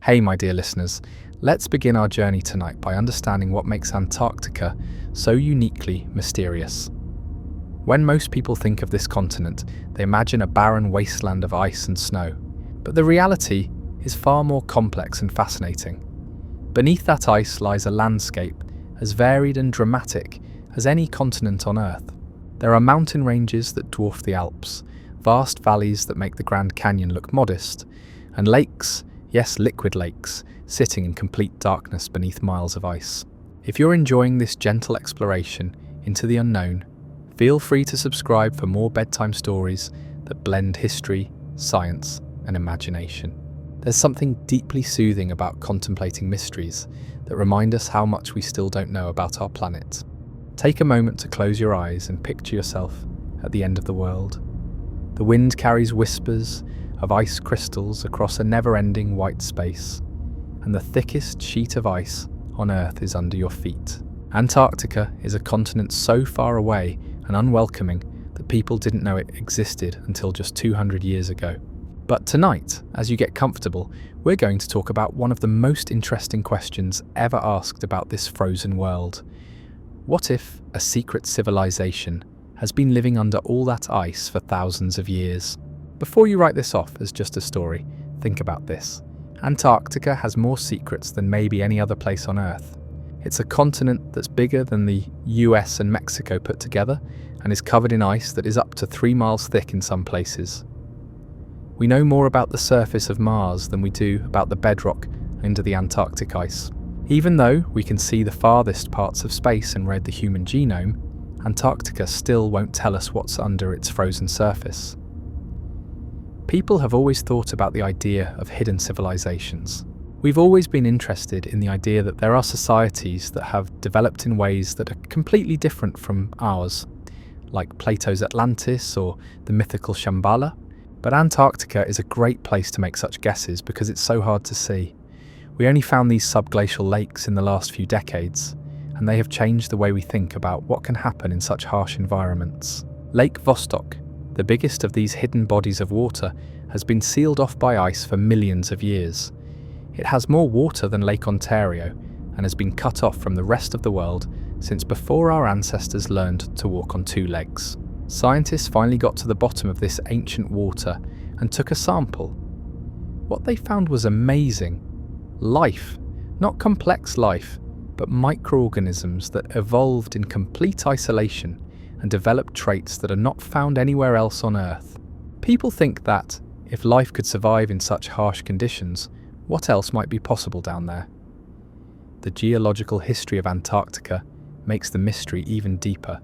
Hey, my dear listeners, let's begin our journey tonight by understanding what makes Antarctica so uniquely mysterious. When most people think of this continent, they imagine a barren wasteland of ice and snow. But the reality is far more complex and fascinating. Beneath that ice lies a landscape as varied and dramatic as any continent on Earth. There are mountain ranges that dwarf the Alps, vast valleys that make the Grand Canyon look modest, and lakes, yes, liquid lakes, sitting in complete darkness beneath miles of ice. If you're enjoying this gentle exploration into the unknown, feel free to subscribe for more bedtime stories that blend history, science, and imagination. There's something deeply soothing about contemplating mysteries that remind us how much we still don't know about our planet. Take a moment to close your eyes and picture yourself at the end of the world. The wind carries whispers of ice crystals across a never-ending white space, and the thickest sheet of ice on Earth is under your feet. Antarctica is a continent so far away and unwelcoming that people didn't know it existed until just 200 years ago. But tonight, as you get comfortable, we're going to talk about one of the most interesting questions ever asked about this frozen world. What if a secret civilization has been living under all that ice for thousands of years? Before you write this off as just a story, think about this. Antarctica has more secrets than maybe any other place on Earth. It's a continent that's bigger than the US and Mexico put together and is covered in ice that is up to 3 miles thick in some places. We know more about the surface of Mars than we do about the bedrock under the Antarctic ice. Even though we can see the farthest parts of space and read the human genome, Antarctica still won't tell us what's under its frozen surface. People have always thought about the idea of hidden civilizations. We've always been interested in the idea that there are societies that have developed in ways that are completely different from ours, like Plato's Atlantis or the mythical Shambhala. But Antarctica is a great place to make such guesses because it's so hard to see. We only found these subglacial lakes in the last few decades, and they have changed the way we think about what can happen in such harsh environments. Lake Vostok, the biggest of these hidden bodies of water, has been sealed off by ice for millions of years. It has more water than Lake Ontario and has been cut off from the rest of the world since before our ancestors learned to walk on 2 legs. Scientists finally got to the bottom of this ancient water and took a sample. What they found was amazing. Life, not complex life, but microorganisms that evolved in complete isolation and developed traits that are not found anywhere else on Earth. People think that, if life could survive in such harsh conditions, what else might be possible down there? The geological history of Antarctica makes the mystery even deeper.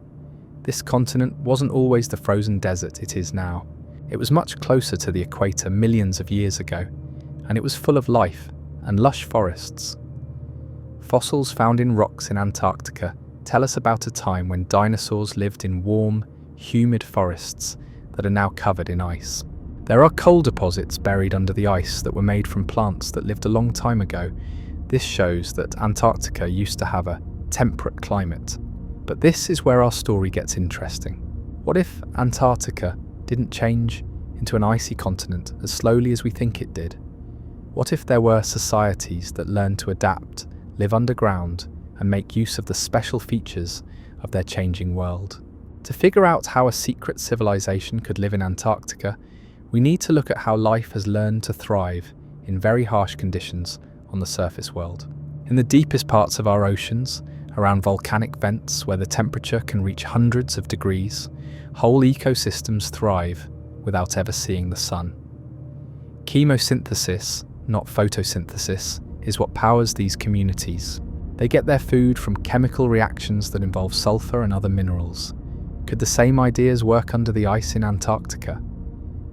This continent wasn't always the frozen desert it is now. It was much closer to the equator millions of years ago, and it was full of life and lush forests. Fossils found in rocks in Antarctica tell us about a time when dinosaurs lived in warm, humid forests that are now covered in ice. There are coal deposits buried under the ice that were made from plants that lived a long time ago. This shows that Antarctica used to have a temperate climate. But this is where our story gets interesting. What if Antarctica didn't change into an icy continent as slowly as we think it did? What if there were societies that learned to adapt, live underground, and make use of the special features of their changing world? To figure out how a secret civilization could live in Antarctica, we need to look at how life has learned to thrive in very harsh conditions on the surface world. In the deepest parts of our oceans, around volcanic vents where the temperature can reach hundreds of degrees, whole ecosystems thrive without ever seeing the sun. Chemosynthesis, not photosynthesis, is what powers these communities. They get their food from chemical reactions that involve sulfur and other minerals. Could the same ideas work under the ice in Antarctica?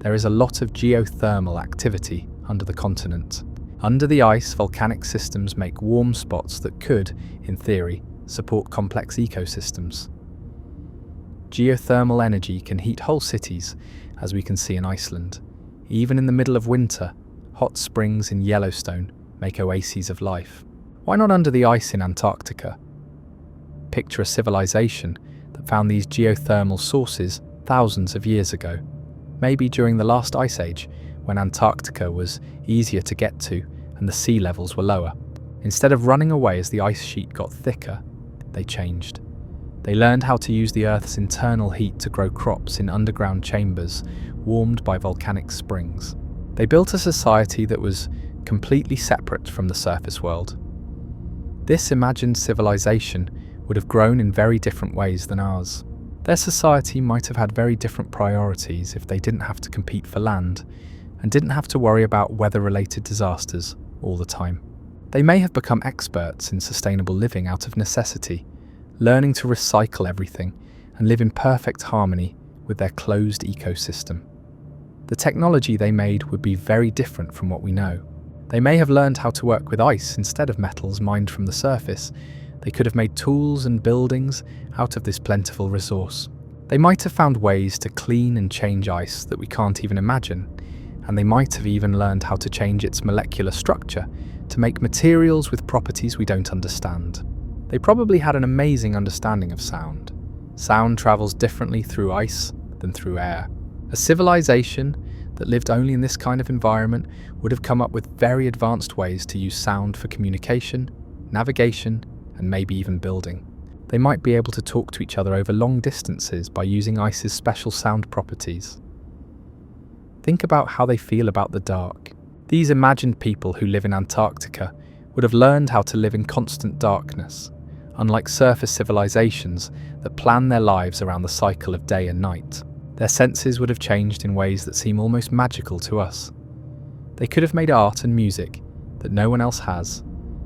There is a lot of geothermal activity under the continent. Under the ice, volcanic systems make warm spots that could, in theory, support complex ecosystems. Geothermal energy can heat whole cities, as we can see in Iceland. Even in the middle of winter, hot springs in Yellowstone make oases of life. Why not under the ice in Antarctica? Picture a civilization that found these geothermal sources thousands of years ago. Maybe during the last ice age, when Antarctica was easier to get to and the sea levels were lower. Instead of running away as the ice sheet got thicker, they changed. They learned how to use the Earth's internal heat to grow crops in underground chambers warmed by volcanic springs. They built a society that was completely separate from the surface world. This imagined civilization would have grown in very different ways than ours. Their society might have had very different priorities if they didn't have to compete for land and didn't have to worry about weather-related disasters all the time. They may have become experts in sustainable living out of necessity, learning to recycle everything and live in perfect harmony with their closed ecosystem. The technology they made would be very different from what we know. They may have learned how to work with ice instead of metals mined from the surface. They could have made tools and buildings out of this plentiful resource. They might have found ways to clean and change ice that we can't even imagine, and they might have even learned how to change its molecular structure to make materials with properties we don't understand. They probably had an amazing understanding of sound. Sound travels differently through ice than through air. A civilization that lived only in this kind of environment would have come up with very advanced ways to use sound for communication, navigation, and maybe even building. They might be able to talk to each other over long distances by using ice's special sound properties. Think about how they feel about the dark. These imagined people who live in Antarctica would have learned how to live in constant darkness, unlike surface civilizations that plan their lives around the cycle of day and night. Their senses would have changed in ways that seem almost magical to us. They could have made art and music that no one else has,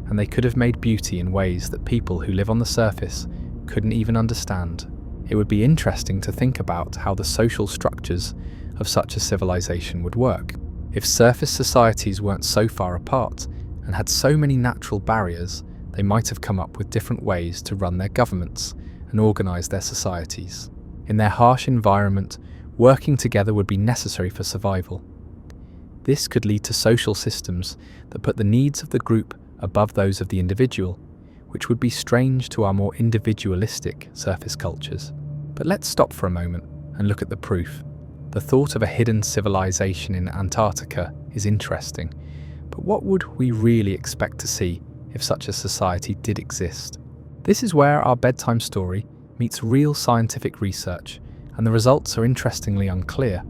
and they could have made beauty in ways that people who live on the surface couldn't even understand. It would be interesting to think about how the social structures of such a civilization would work. If surface societies weren't so far apart and had so many natural barriers, they might have come up with different ways to run their governments and organize their societies. In their harsh environment, working together would be necessary for survival. This could lead to social systems that put the needs of the group above those of the individual, which would be strange to our more individualistic surface cultures. But let's stop for a moment and look at the proof. The thought of a hidden civilization in Antarctica is interesting, but what would we really expect to see if such a society did exist? This is where our bedtime story meets real scientific research, and the results are interestingly unclear.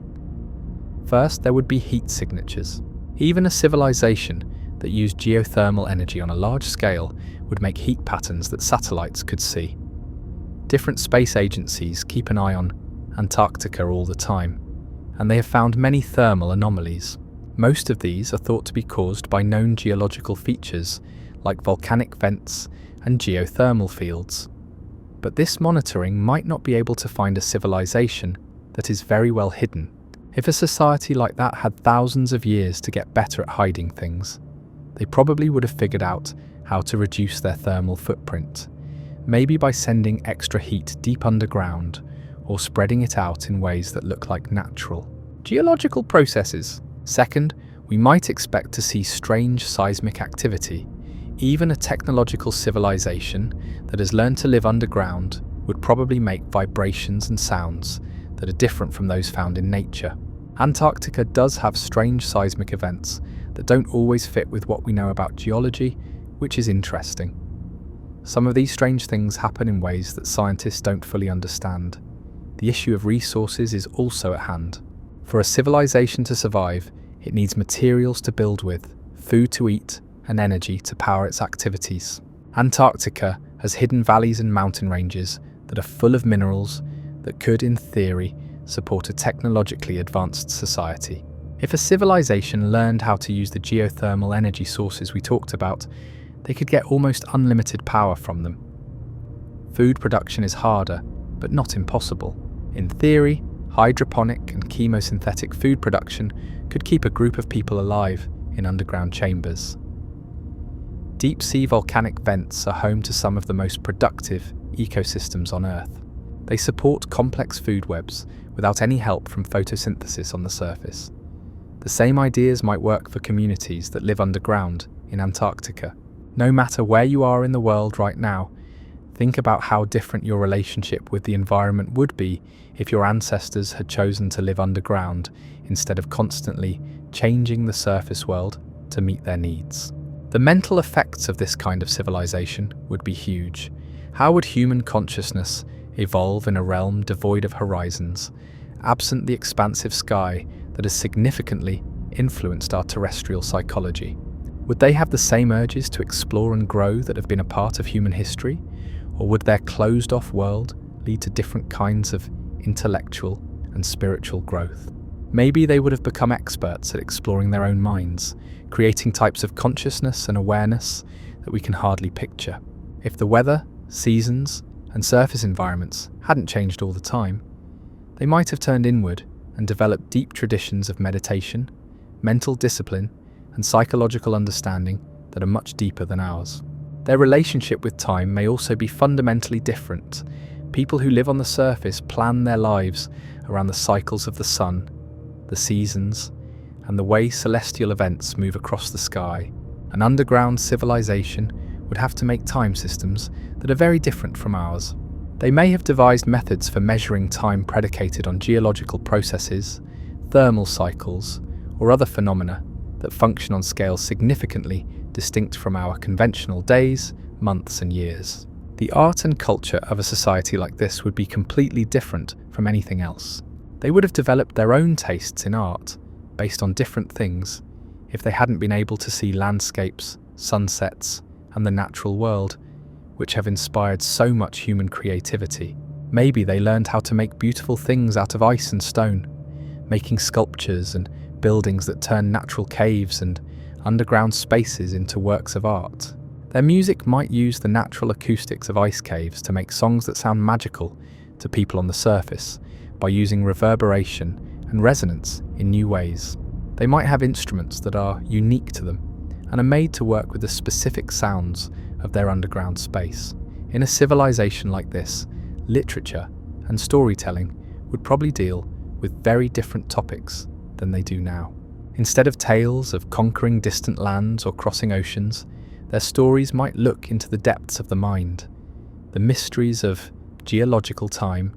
First, there would be heat signatures. Even a civilization that used geothermal energy on a large scale would make heat patterns that satellites could see. Different space agencies keep an eye on Antarctica all the time, and they have found many thermal anomalies. Most of these are thought to be caused by known geological features like volcanic vents and geothermal fields. But this monitoring might not be able to find a civilization that is very well hidden. If a society like that had thousands of years to get better at hiding things, they probably would have figured out how to reduce their thermal footprint, maybe by sending extra heat deep underground or spreading it out in ways that look like natural geological processes. Second, we might expect to see strange seismic activity. Even a technological civilization that has learned to live underground would probably make vibrations and sounds that are different from those found in nature. Antarctica does have strange seismic events that don't always fit with what we know about geology, which is interesting. Some of these strange things happen in ways that scientists don't fully understand. The issue of resources is also at hand. For a civilization to survive, it needs materials to build with, food to eat, and energy to power its activities. Antarctica has hidden valleys and mountain ranges that are full of minerals that could, in theory, support a technologically advanced society. If a civilization learned how to use the geothermal energy sources we talked about, they could get almost unlimited power from them. Food production is harder, but not impossible. In theory, hydroponic and chemosynthetic food production could keep a group of people alive in underground chambers. Deep-sea volcanic vents are home to some of the most productive ecosystems on Earth. They support complex food webs without any help from photosynthesis on the surface. The same ideas might work for communities that live underground in Antarctica. No matter where you are in the world right now, think about how different your relationship with the environment would be if your ancestors had chosen to live underground instead of constantly changing the surface world to meet their needs. The mental effects of this kind of civilization would be huge. How would human consciousness evolve in a realm devoid of horizons, absent the expansive sky that has significantly influenced our terrestrial psychology? Would they have the same urges to explore and grow that have been a part of human history? Or would their closed-off world lead to different kinds of intellectual and spiritual growth? Maybe they would have become experts at exploring their own minds, creating types of consciousness and awareness that we can hardly picture. If the weather, seasons, and surface environments hadn't changed all the time, they might have turned inward and developed deep traditions of meditation, mental discipline, and psychological understanding that are much deeper than ours. Their relationship with time may also be fundamentally different. People who live on the surface plan their lives around the cycles of the sun, the seasons, and the way celestial events move across the sky. An underground civilization would have to make time systems that are very different from ours. They may have devised methods for measuring time predicated on geological processes, thermal cycles, or other phenomena that function on scales significantly distinct from our conventional days, months, and years. The art and culture of a society like this would be completely different from anything else. They would have developed their own tastes in art, based on different things, if they hadn't been able to see landscapes, sunsets, and the natural world, which have inspired so much human creativity. Maybe they learned how to make beautiful things out of ice and stone, making sculptures and buildings that turn natural caves and underground spaces into works of art. Their music might use the natural acoustics of ice caves to make songs that sound magical to people on the surface by using reverberation and resonance in new ways. They might have instruments that are unique to them and are made to work with the specific sounds of their underground space. In a civilization like this, literature and storytelling would probably deal with very different topics than they do now. Instead of tales of conquering distant lands or crossing oceans, their stories might look into the depths of the mind, the mysteries of geological time,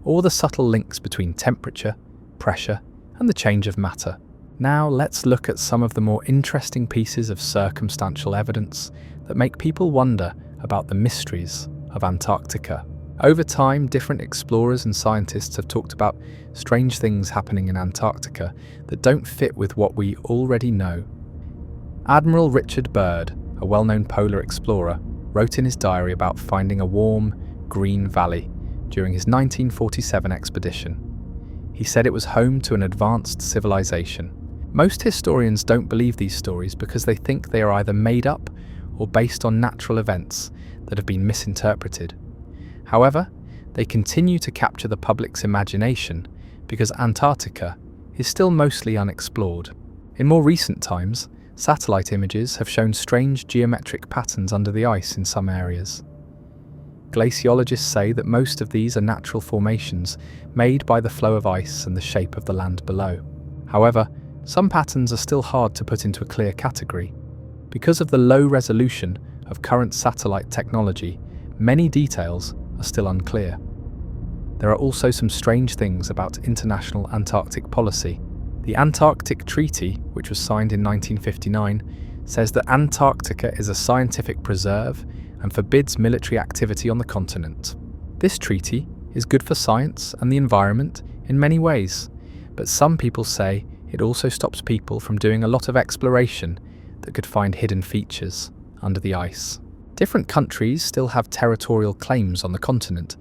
or the subtle links between temperature, pressure, and the change of matter. Now let's look at some of the more interesting pieces of circumstantial evidence that make people wonder about the mysteries of Antarctica. Over time, different explorers and scientists have talked about strange things happening in Antarctica that don't fit with what we already know. Admiral Richard Byrd, a well-known polar explorer, wrote in his diary about finding a warm, green valley during his 1947 expedition. He said it was home to an advanced civilization. Most historians don't believe these stories because they think they are either made up or based on natural events that have been misinterpreted. However, they continue to capture the public's imagination because Antarctica is still mostly unexplored. In more recent times, satellite images have shown strange geometric patterns under the ice in some areas. Glaciologists say that most of these are natural formations made by the flow of ice and the shape of the land below. However, some patterns are still hard to put into a clear category. Because of the low resolution of current satellite technology, many details are still unclear. There are also some strange things about international Antarctic policy. The Antarctic Treaty, which was signed in 1959, says that Antarctica is a scientific preserve and forbids military activity on the continent. This treaty is good for science and the environment in many ways, but some people say it also stops people from doing a lot of exploration that could find hidden features under the ice. Different countries still have territorial claims on the continent,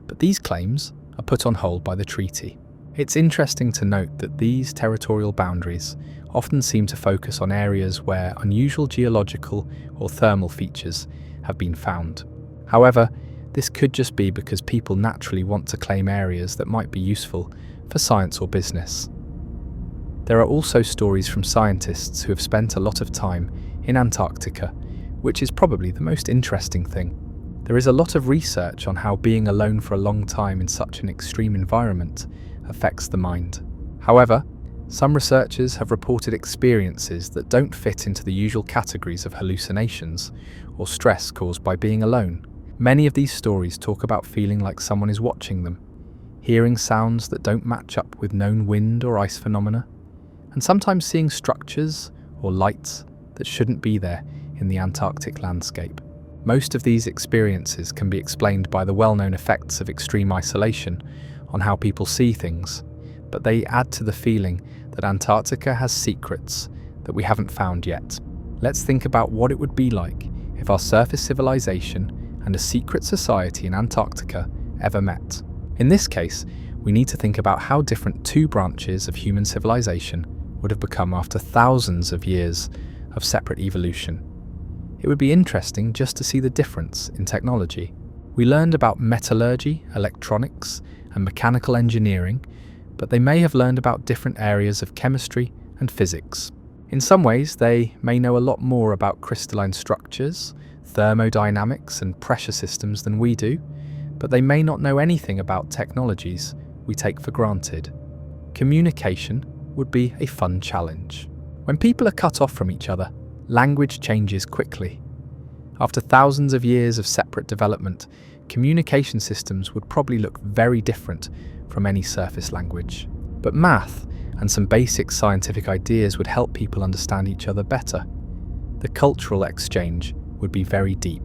but these claims are put on hold by the treaty. It's interesting to note that these territorial boundaries often seem to focus on areas where unusual geological or thermal features have been found. However, this could just be because people naturally want to claim areas that might be useful for science or business. There are also stories from scientists who have spent a lot of time in Antarctica, which is probably the most interesting thing. There is a lot of research on how being alone for a long time in such an extreme environment affects the mind. However, some researchers have reported experiences that don't fit into the usual categories of hallucinations or stress caused by being alone. Many of these stories talk about feeling like someone is watching them, hearing sounds that don't match up with known wind or ice phenomena, and sometimes seeing structures or lights that shouldn't be there in the Antarctic landscape. Most of these experiences can be explained by the well-known effects of extreme isolation on how people see things, but they add to the feeling that Antarctica has secrets that we haven't found yet. Let's think about what it would be like if our surface civilization and a secret society in Antarctica ever met. In this case, we need to think about how different two branches of human civilization would have become after thousands of years of separate evolution. It would be interesting just to see the difference in technology. We learned about metallurgy, electronics, and mechanical engineering, but they may have learned about different areas of chemistry and physics. In some ways, they may know a lot more about crystalline structures, thermodynamics, and pressure systems than we do, but they may not know anything about technologies we take for granted. Communication would be a fun challenge. When people are cut off from each other, language changes quickly. After thousands of years of separate development, communication systems would probably look very different from any surface language. But math and some basic scientific ideas would help people understand each other better. The cultural exchange would be very deep.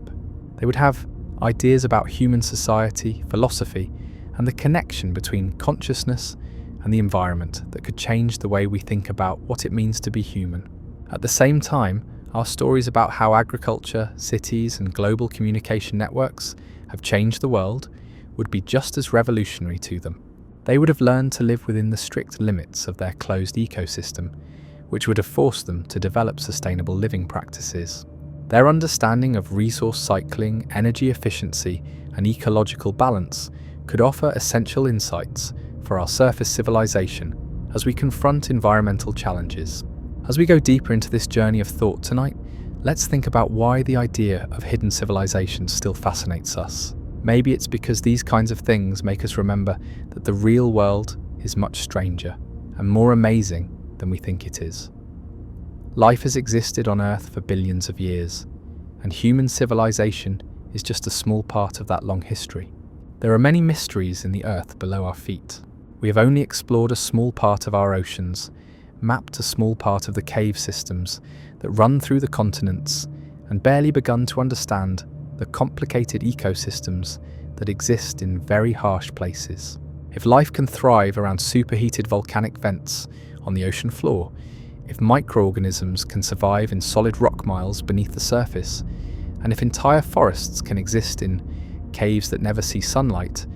They would have ideas about human society, philosophy, and the connection between consciousness and the environment that could change the way we think about what it means to be human. At the same time, our stories about how agriculture, cities, and global communication networks have changed the world would be just as revolutionary to them. They would have learned to live within the strict limits of their closed ecosystem, which would have forced them to develop sustainable living practices. Their understanding of resource cycling, energy efficiency, and ecological balance could offer essential insights for our surface civilization as we confront environmental challenges. As we go deeper into this journey of thought tonight, let's think about why the idea of hidden civilizations still fascinates us. Maybe it's because these kinds of things make us remember that the real world is much stranger and more amazing than we think it is. Life has existed on Earth for billions of years, and human civilization is just a small part of that long history. There are many mysteries in the Earth below our feet. We have only explored a small part of our oceans, mapped a small part of the cave systems that run through the continents, and barely begun to understand the complicated ecosystems that exist in very harsh places. If life can thrive around superheated volcanic vents on the ocean floor, if microorganisms can survive in solid rock miles beneath the surface, and if entire forests can exist in caves that never see sunlight,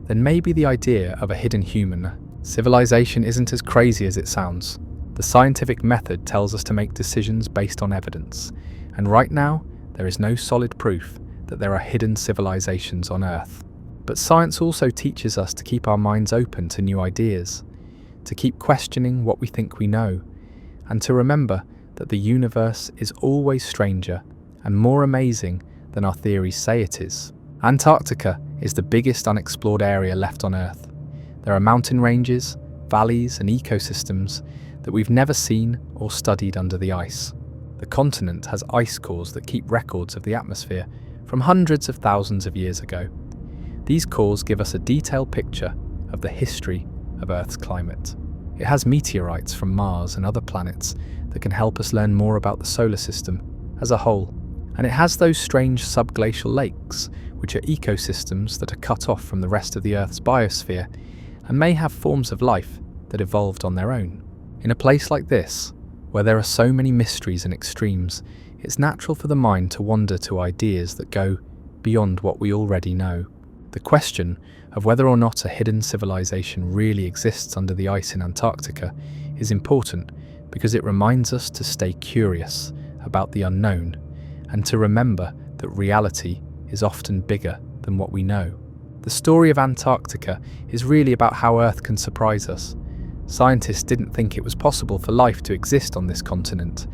then maybe the idea of a hidden human civilization isn't as crazy as it sounds. The scientific method tells us to make decisions based on evidence, and right now, there is no solid proof that there are hidden civilizations on Earth. But science also teaches us to keep our minds open to new ideas, to keep questioning what we think we know, and to remember that the universe is always stranger and more amazing than our theories say it is. Antarctica is the biggest unexplored area left on Earth. There are mountain ranges, valleys, and ecosystems that we've never seen or studied under the ice. The continent has ice cores that keep records of the atmosphere from hundreds of thousands of years ago. These cores give us a detailed picture of the history of Earth's climate. It has meteorites from Mars and other planets that can help us learn more about the solar system as a whole. And it has those strange subglacial lakes, which are ecosystems that are cut off from the rest of the Earth's biosphere and may have forms of life that evolved on their own. In a place like this, where there are so many mysteries and extremes, it's natural for the mind to wander to ideas that go beyond what we already know. The question of whether or not a hidden civilization really exists under the ice in Antarctica is important because it reminds us to stay curious about the unknown and to remember that reality is often bigger than what we know. The story of Antarctica is really about how Earth can surprise us. Scientists didn't think it was possible for life to exist on this continent,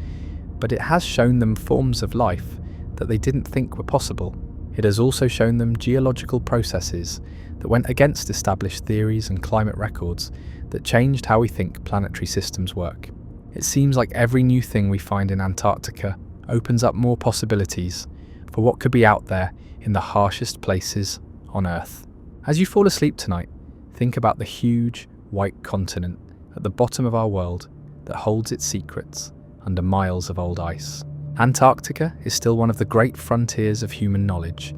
but it has shown them forms of life that they didn't think were possible. It has also shown them geological processes that went against established theories and climate records that changed how we think planetary systems work. It seems like every new thing we find in Antarctica opens up more possibilities for what could be out there in the harshest places on Earth. As you fall asleep tonight, think about the huge, white continent at the bottom of our world that holds its secrets under miles of old ice. Antarctica is still one of the great frontiers of human knowledge,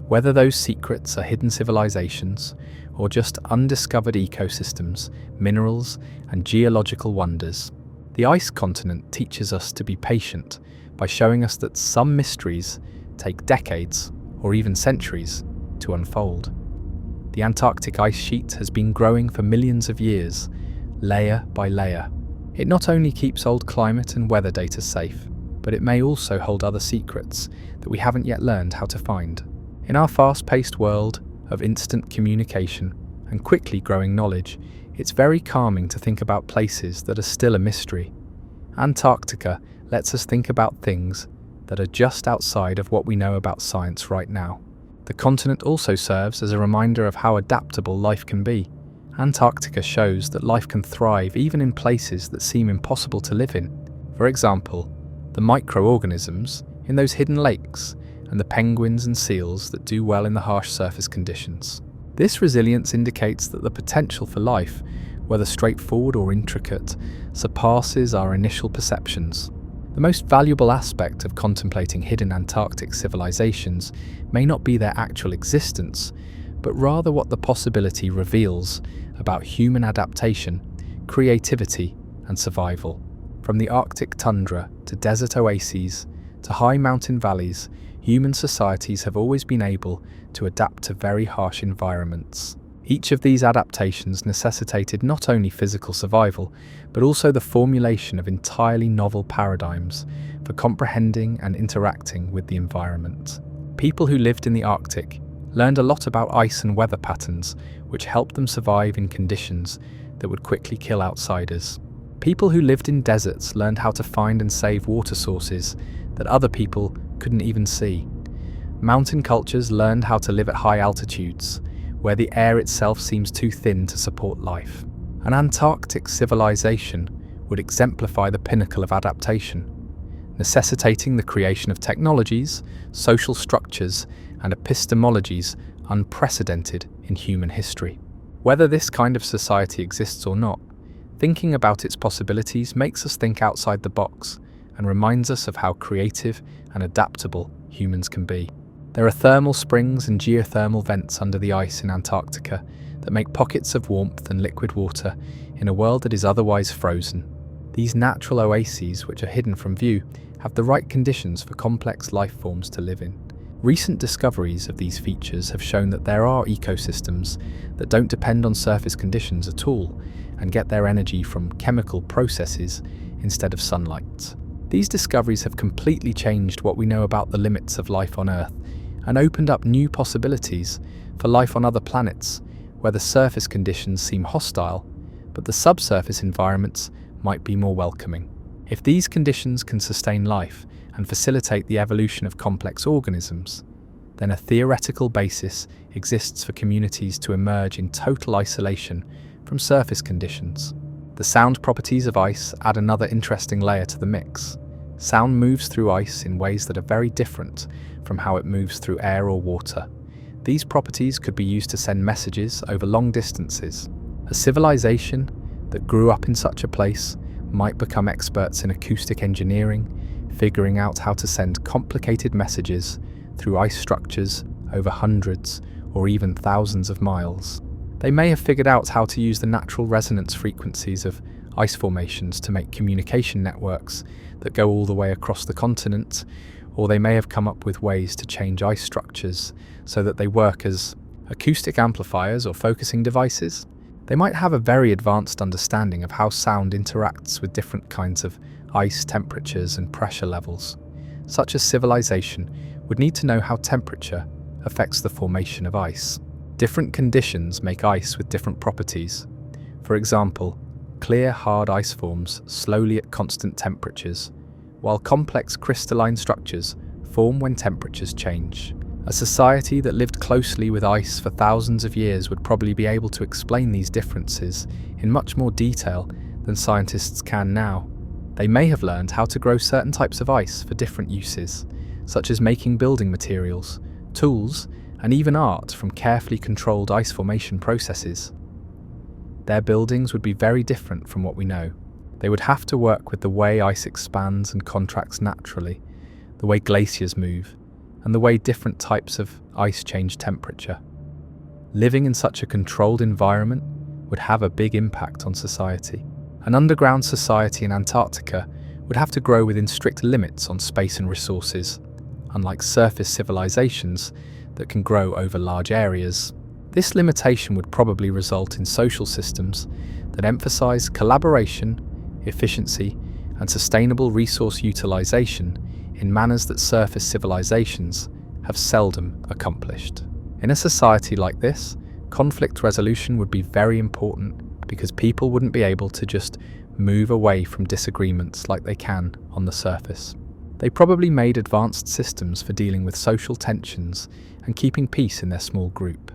whether those secrets are hidden civilizations or just undiscovered ecosystems, minerals, and geological wonders. The ice continent teaches us to be patient by showing us that some mysteries take decades or even centuries to unfold. The Antarctic ice sheet has been growing for millions of years, layer by layer. It not only keeps old climate and weather data safe, but it may also hold other secrets that we haven't yet learned how to find. In our fast-paced world of instant communication and quickly growing knowledge, it's very calming to think about places that are still a mystery. Antarctica lets us think about things that are just outside of what we know about science right now. The continent also serves as a reminder of how adaptable life can be. Antarctica shows that life can thrive even in places that seem impossible to live in. For example, the microorganisms in those hidden lakes and the penguins and seals that do well in the harsh surface conditions. This resilience indicates that the potential for life, whether straightforward or intricate, surpasses our initial perceptions. The most valuable aspect of contemplating hidden Antarctic civilizations may not be their actual existence, but rather what the possibility reveals about human adaptation, creativity, and survival. From the Arctic tundra to desert oases to high mountain valleys, human societies have always been able to adapt to very harsh environments. Each of these adaptations necessitated not only physical survival, but also the formulation of entirely novel paradigms for comprehending and interacting with the environment. People who lived in the Arctic learned a lot about ice and weather patterns, which helped them survive in conditions that would quickly kill outsiders. People who lived in deserts learned how to find and save water sources that other people couldn't even see. Mountain cultures learned how to live at high altitudes, where the air itself seems too thin to support life. An Antarctic civilization would exemplify the pinnacle of adaptation, necessitating the creation of technologies, social structures, and epistemologies unprecedented in human history. Whether this kind of society exists or not, thinking about its possibilities makes us think outside the box and reminds us of how creative and adaptable humans can be. There are thermal springs and geothermal vents under the ice in Antarctica that make pockets of warmth and liquid water in a world that is otherwise frozen. These natural oases, which are hidden from view, have the right conditions for complex life forms to live in. Recent discoveries of these features have shown that there are ecosystems that don't depend on surface conditions at all and get their energy from chemical processes instead of sunlight. These discoveries have completely changed what we know about the limits of life on Earth and opened up new possibilities for life on other planets where the surface conditions seem hostile, but the subsurface environments might be more welcoming. If these conditions can sustain life and facilitate the evolution of complex organisms, then a theoretical basis exists for communities to emerge in total isolation from surface conditions. The sound properties of ice add another interesting layer to the mix. Sound moves through ice in ways that are very different from how it moves through air or water. These properties could be used to send messages over long distances. A civilization that grew up in such a place might become experts in acoustic engineering, figuring out how to send complicated messages through ice structures over hundreds or even thousands of miles. They may have figured out how to use the natural resonance frequencies of ice formations to make communication networks that go all the way across the continent, or they may have come up with ways to change ice structures so that they work as acoustic amplifiers or focusing devices. They might have a very advanced understanding of how sound interacts with different kinds of ice temperatures and pressure levels. Such a civilization would need to know how temperature affects the formation of ice. Different conditions make ice with different properties. For example, clear, hard ice forms slowly at constant temperatures, while complex crystalline structures form when temperatures change. A society that lived closely with ice for thousands of years would probably be able to explain these differences in much more detail than scientists can now. They may have learned how to grow certain types of ice for different uses, such as making building materials, tools, and even art from carefully controlled ice formation processes. Their buildings would be very different from what we know. They would have to work with the way ice expands and contracts naturally, the way glaciers move, and the way different types of ice change temperature. Living in such a controlled environment would have a big impact on society. An underground society in Antarctica would have to grow within strict limits on space and resources, unlike surface civilizations that can grow over large areas. This limitation would probably result in social systems that emphasize collaboration, efficiency, and sustainable resource utilization in manners that surface civilizations have seldom accomplished. In a society like this, conflict resolution would be very important because people wouldn't be able to just move away from disagreements like they can on the surface. They probably made advanced systems for dealing with social tensions and keeping peace in their small group.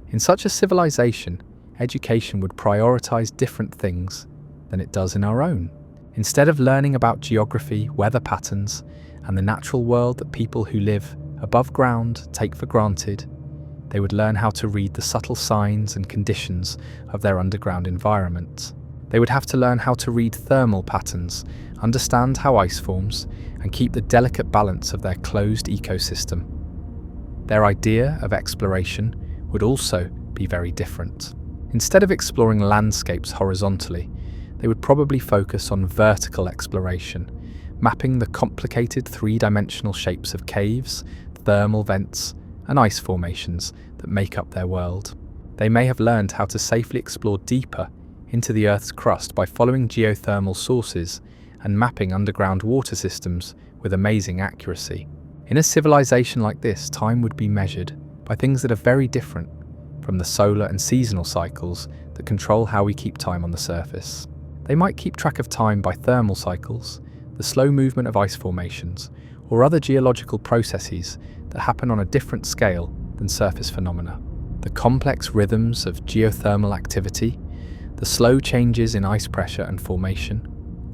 In such a civilization, education would prioritize different things than it does in our own. Instead of learning about geography, weather patterns, and the natural world that people who live above ground take for granted, they would learn how to read the subtle signs and conditions of their underground environment. They would have to learn how to read thermal patterns, understand how ice forms, and keep the delicate balance of their closed ecosystem. Their idea of exploration would also be very different. Instead of exploring landscapes horizontally, they would probably focus on vertical exploration, mapping the complicated three-dimensional shapes of caves, thermal vents, and ice formations that make up their world. They may have learned how to safely explore deeper into the Earth's crust by following geothermal sources and mapping underground water systems with amazing accuracy. In a civilization like this, time would be measured by things that are very different from the solar and seasonal cycles that control how we keep time on the surface. They might keep track of time by thermal cycles, the slow movement of ice formations, or other geological processes that happen on a different scale than surface phenomena. The complex rhythms of geothermal activity, the slow changes in ice pressure and formation,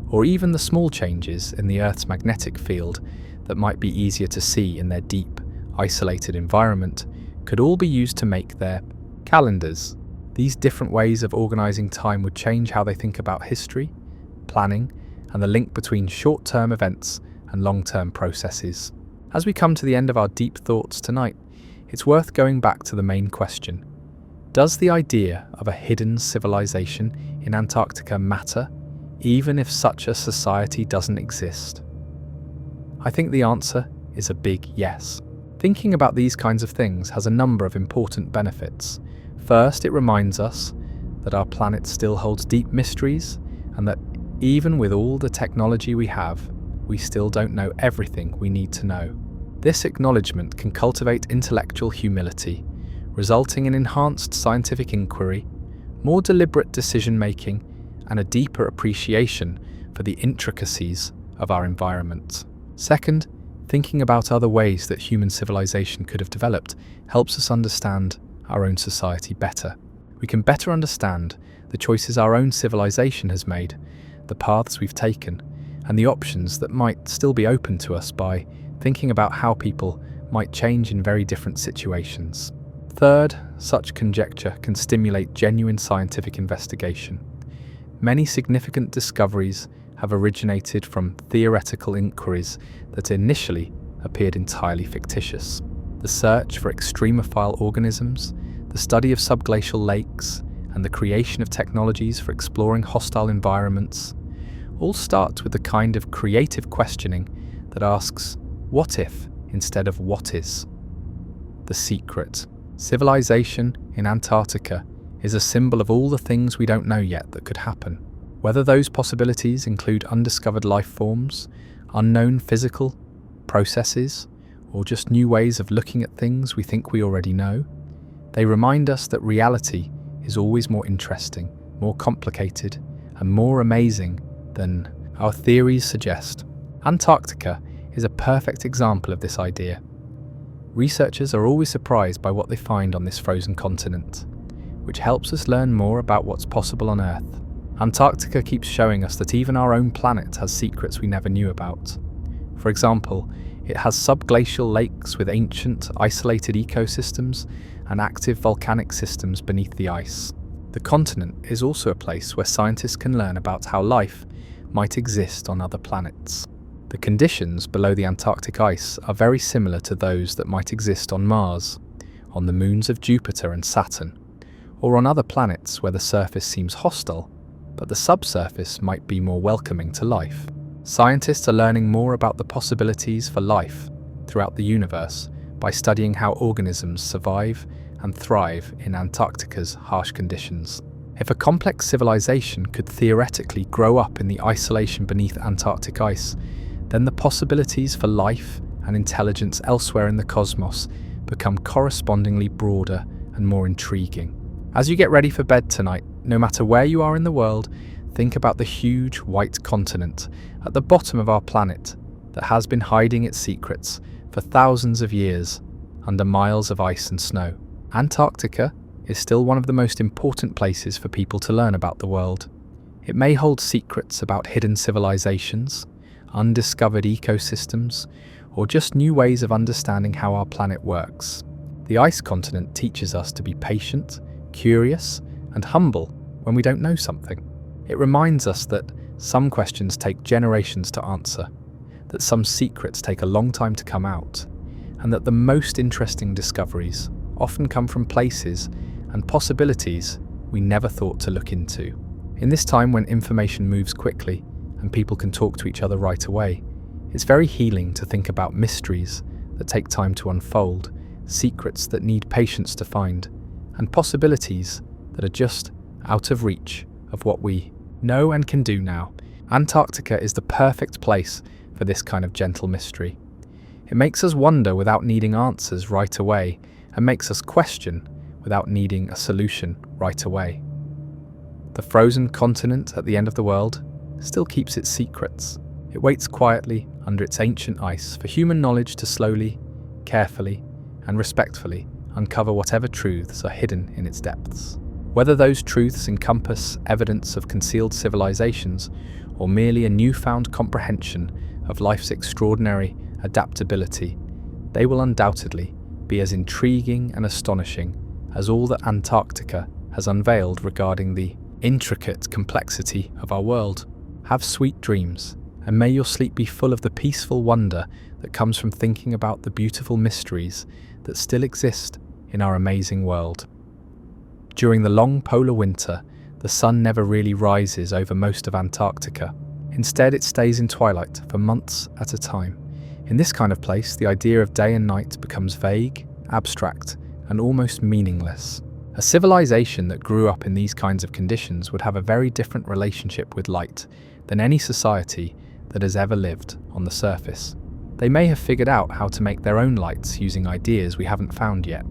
or even the small changes in the Earth's magnetic field that might be easier to see in their deep, isolated environment, could all be used to make their calendars. These different ways of organizing time would change how they think about history, planning, and the link between short-term events and long-term processes. As we come to the end of our deep thoughts tonight, it's worth going back to the main question. Does the idea of a hidden civilization in Antarctica matter, even if such a society doesn't exist? I think the answer is a big yes. Thinking about these kinds of things has a number of important benefits. First, it reminds us that our planet still holds deep mysteries, and that even with all the technology we have, we still don't know everything we need to know. This acknowledgement can cultivate intellectual humility, resulting in enhanced scientific inquiry, more deliberate decision-making, and a deeper appreciation for the intricacies of our environment. Second, thinking about other ways that human civilization could have developed helps us understand our own society better. We can better understand the choices our own civilization has made, the paths we've taken, and the options that might still be open to us by thinking about how people might change in very different situations. Third, such conjecture can stimulate genuine scientific investigation. Many significant discoveries have originated from theoretical inquiries that initially appeared entirely fictitious. The search for extremophile organisms, the study of subglacial lakes, and the creation of technologies for exploring hostile environments all start with the kind of creative questioning that asks, what if instead of what is? The secret. Civilization in Antarctica is a symbol of all the things we don't know yet that could happen. Whether those possibilities include undiscovered life forms, unknown physical processes, or just new ways of looking at things we think we already know, they remind us that reality is always more interesting, more complicated, and more amazing than our theories suggest. Antarctica is a perfect example of this idea. Researchers are always surprised by what they find on this frozen continent, which helps us learn more about what's possible on Earth. Antarctica keeps showing us that even our own planet has secrets we never knew about. For example, it has subglacial lakes with ancient, isolated ecosystems and active volcanic systems beneath the ice. The continent is also a place where scientists can learn about how life might exist on other planets. The conditions below the Antarctic ice are very similar to those that might exist on Mars, on the moons of Jupiter and Saturn, or on other planets where the surface seems hostile, but the subsurface might be more welcoming to life. Scientists are learning more about the possibilities for life throughout the universe by studying how organisms survive and thrive in Antarctica's harsh conditions. If a complex civilization could theoretically grow up in the isolation beneath Antarctic ice, then the possibilities for life and intelligence elsewhere in the cosmos become correspondingly broader and more intriguing. As you get ready for bed tonight, no matter where you are in the world, think about the huge white continent at the bottom of our planet that has been hiding its secrets for thousands of years under miles of ice and snow. Antarctica is still one of the most important places for people to learn about the world. It may hold secrets about hidden civilizations, undiscovered ecosystems, or just new ways of understanding how our planet works. The ice continent teaches us to be patient, curious, and humble when we don't know something. It reminds us that some questions take generations to answer, that some secrets take a long time to come out, and that the most interesting discoveries often come from places and possibilities we never thought to look into. In this time when information moves quickly and people can talk to each other right away, it's very healing to think about mysteries that take time to unfold, secrets that need patience to find, and possibilities that are just out of reach of what we know and can do now. Antarctica is the perfect place for this kind of gentle mystery. It makes us wonder without needing answers right away, and makes us question without needing a solution right away. The frozen continent at the end of the world still keeps its secrets. It waits quietly under its ancient ice for human knowledge to slowly, carefully, and respectfully uncover whatever truths are hidden in its depths. Whether those truths encompass evidence of concealed civilizations or merely a newfound comprehension of life's extraordinary adaptability, they will undoubtedly be as intriguing and astonishing as all that Antarctica has unveiled regarding the intricate complexity of our world. Have sweet dreams, and may your sleep be full of the peaceful wonder that comes from thinking about the beautiful mysteries that still exist in our amazing world. During the long polar winter, the sun never really rises over most of Antarctica. Instead, it stays in twilight for months at a time. In this kind of place, the idea of day and night becomes vague, abstract, and almost meaningless. A civilization that grew up in these kinds of conditions would have a very different relationship with light than any society that has ever lived on the surface. They may have figured out how to make their own lights using ideas we haven't found yet.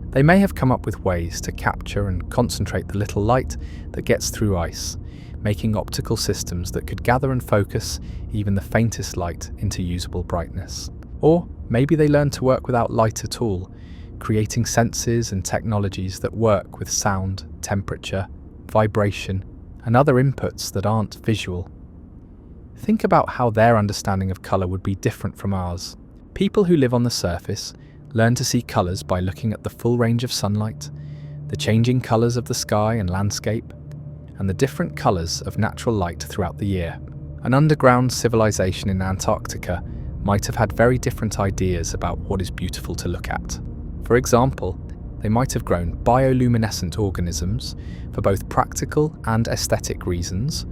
They may have come up with ways to capture and concentrate the little light that gets through ice, making optical systems that could gather and focus even the faintest light into usable brightness. Or maybe they learned to work without light at all, creating senses and technologies that work with sound, temperature, vibration, and other inputs that aren't visual. Think about how their understanding of colour would be different from ours. People who live on the surface learn to see colours by looking at the full range of sunlight, the changing colours of the sky and landscape, and the different colours of natural light throughout the year. An underground civilization in Antarctica might have had very different ideas about what is beautiful to look at. For example, they might have grown bioluminescent organisms for both practical and aesthetic reasons,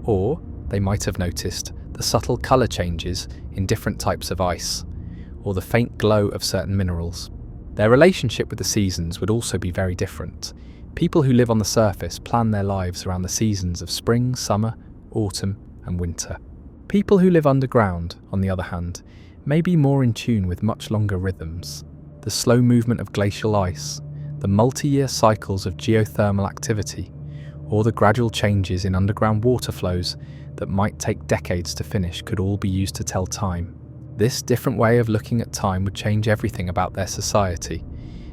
or they might have noticed the subtle colour changes in different types of ice, or the faint glow of certain minerals. Their relationship with the seasons would also be very different. People who live on the surface plan their lives around the seasons of spring, summer, autumn, and winter. People who live underground, on the other hand, may be more in tune with much longer rhythms. The slow movement of glacial ice, the multi-year cycles of geothermal activity, or the gradual changes in underground water flows that might take decades to finish could all be used to tell time. This different way of looking at time would change everything about their society.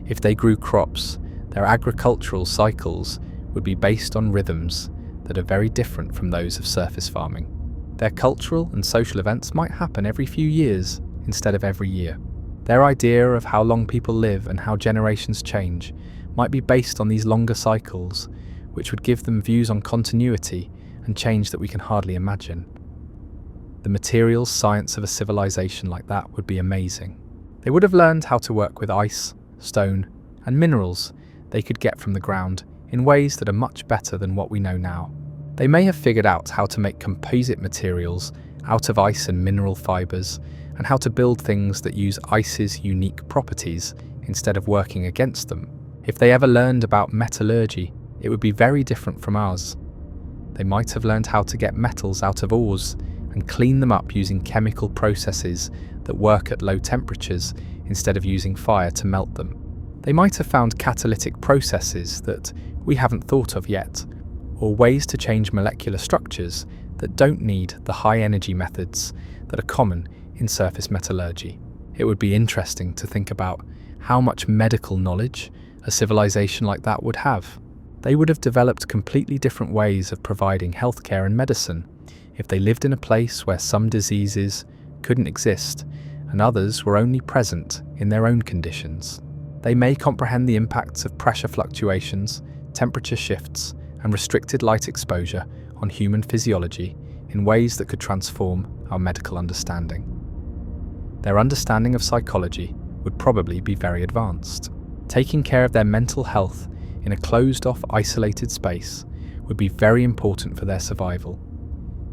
If they grew crops, their agricultural cycles would be based on rhythms that are very different from those of surface farming. Their cultural and social events might happen every few years instead of every year. Their idea of how long people live and how generations change might be based on these longer cycles, which would give them views on continuity and change that we can hardly imagine. The materials science of a civilization like that would be amazing. They would have learned how to work with ice, stone, and minerals they could get from the ground in ways that are much better than what we know now. They may have figured out how to make composite materials out of ice and mineral fibers, and how to build things that use ice's unique properties instead of working against them. If they ever learned about metallurgy, it would be very different from ours. They might have learned how to get metals out of ores and clean them up using chemical processes that work at low temperatures instead of using fire to melt them. They might have found catalytic processes that we haven't thought of yet, or ways to change molecular structures that don't need the high-energy methods that are common in surface metallurgy. It would be interesting to think about how much medical knowledge a civilization like that would have. They would have developed completely different ways of providing healthcare and medicine if they lived in a place where some diseases couldn't exist and others were only present in their own conditions. They may comprehend the impacts of pressure fluctuations, temperature shifts, and restricted light exposure on human physiology in ways that could transform our medical understanding. Their understanding of psychology would probably be very advanced. Taking care of their mental health in a closed-off, isolated space would be very important for their survival.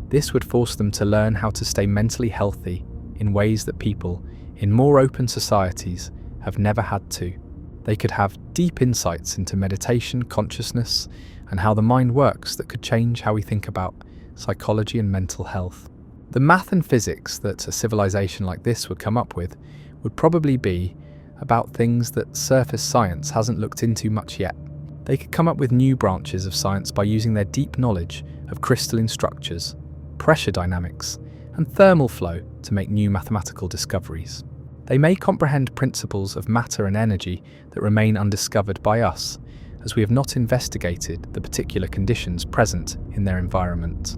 This would force them to learn how to stay mentally healthy in ways that people in more open societies have never had to. They could have deep insights into meditation, consciousness, and how the mind works that could change how we think about psychology and mental health. The math and physics that a civilization like this would come up with would probably be about things that surface science hasn't looked into much yet. They could come up with new branches of science by using their deep knowledge of crystalline structures, pressure dynamics, and thermal flow to make new mathematical discoveries. They may comprehend principles of matter and energy that remain undiscovered by us, as we have not investigated the particular conditions present in their environment.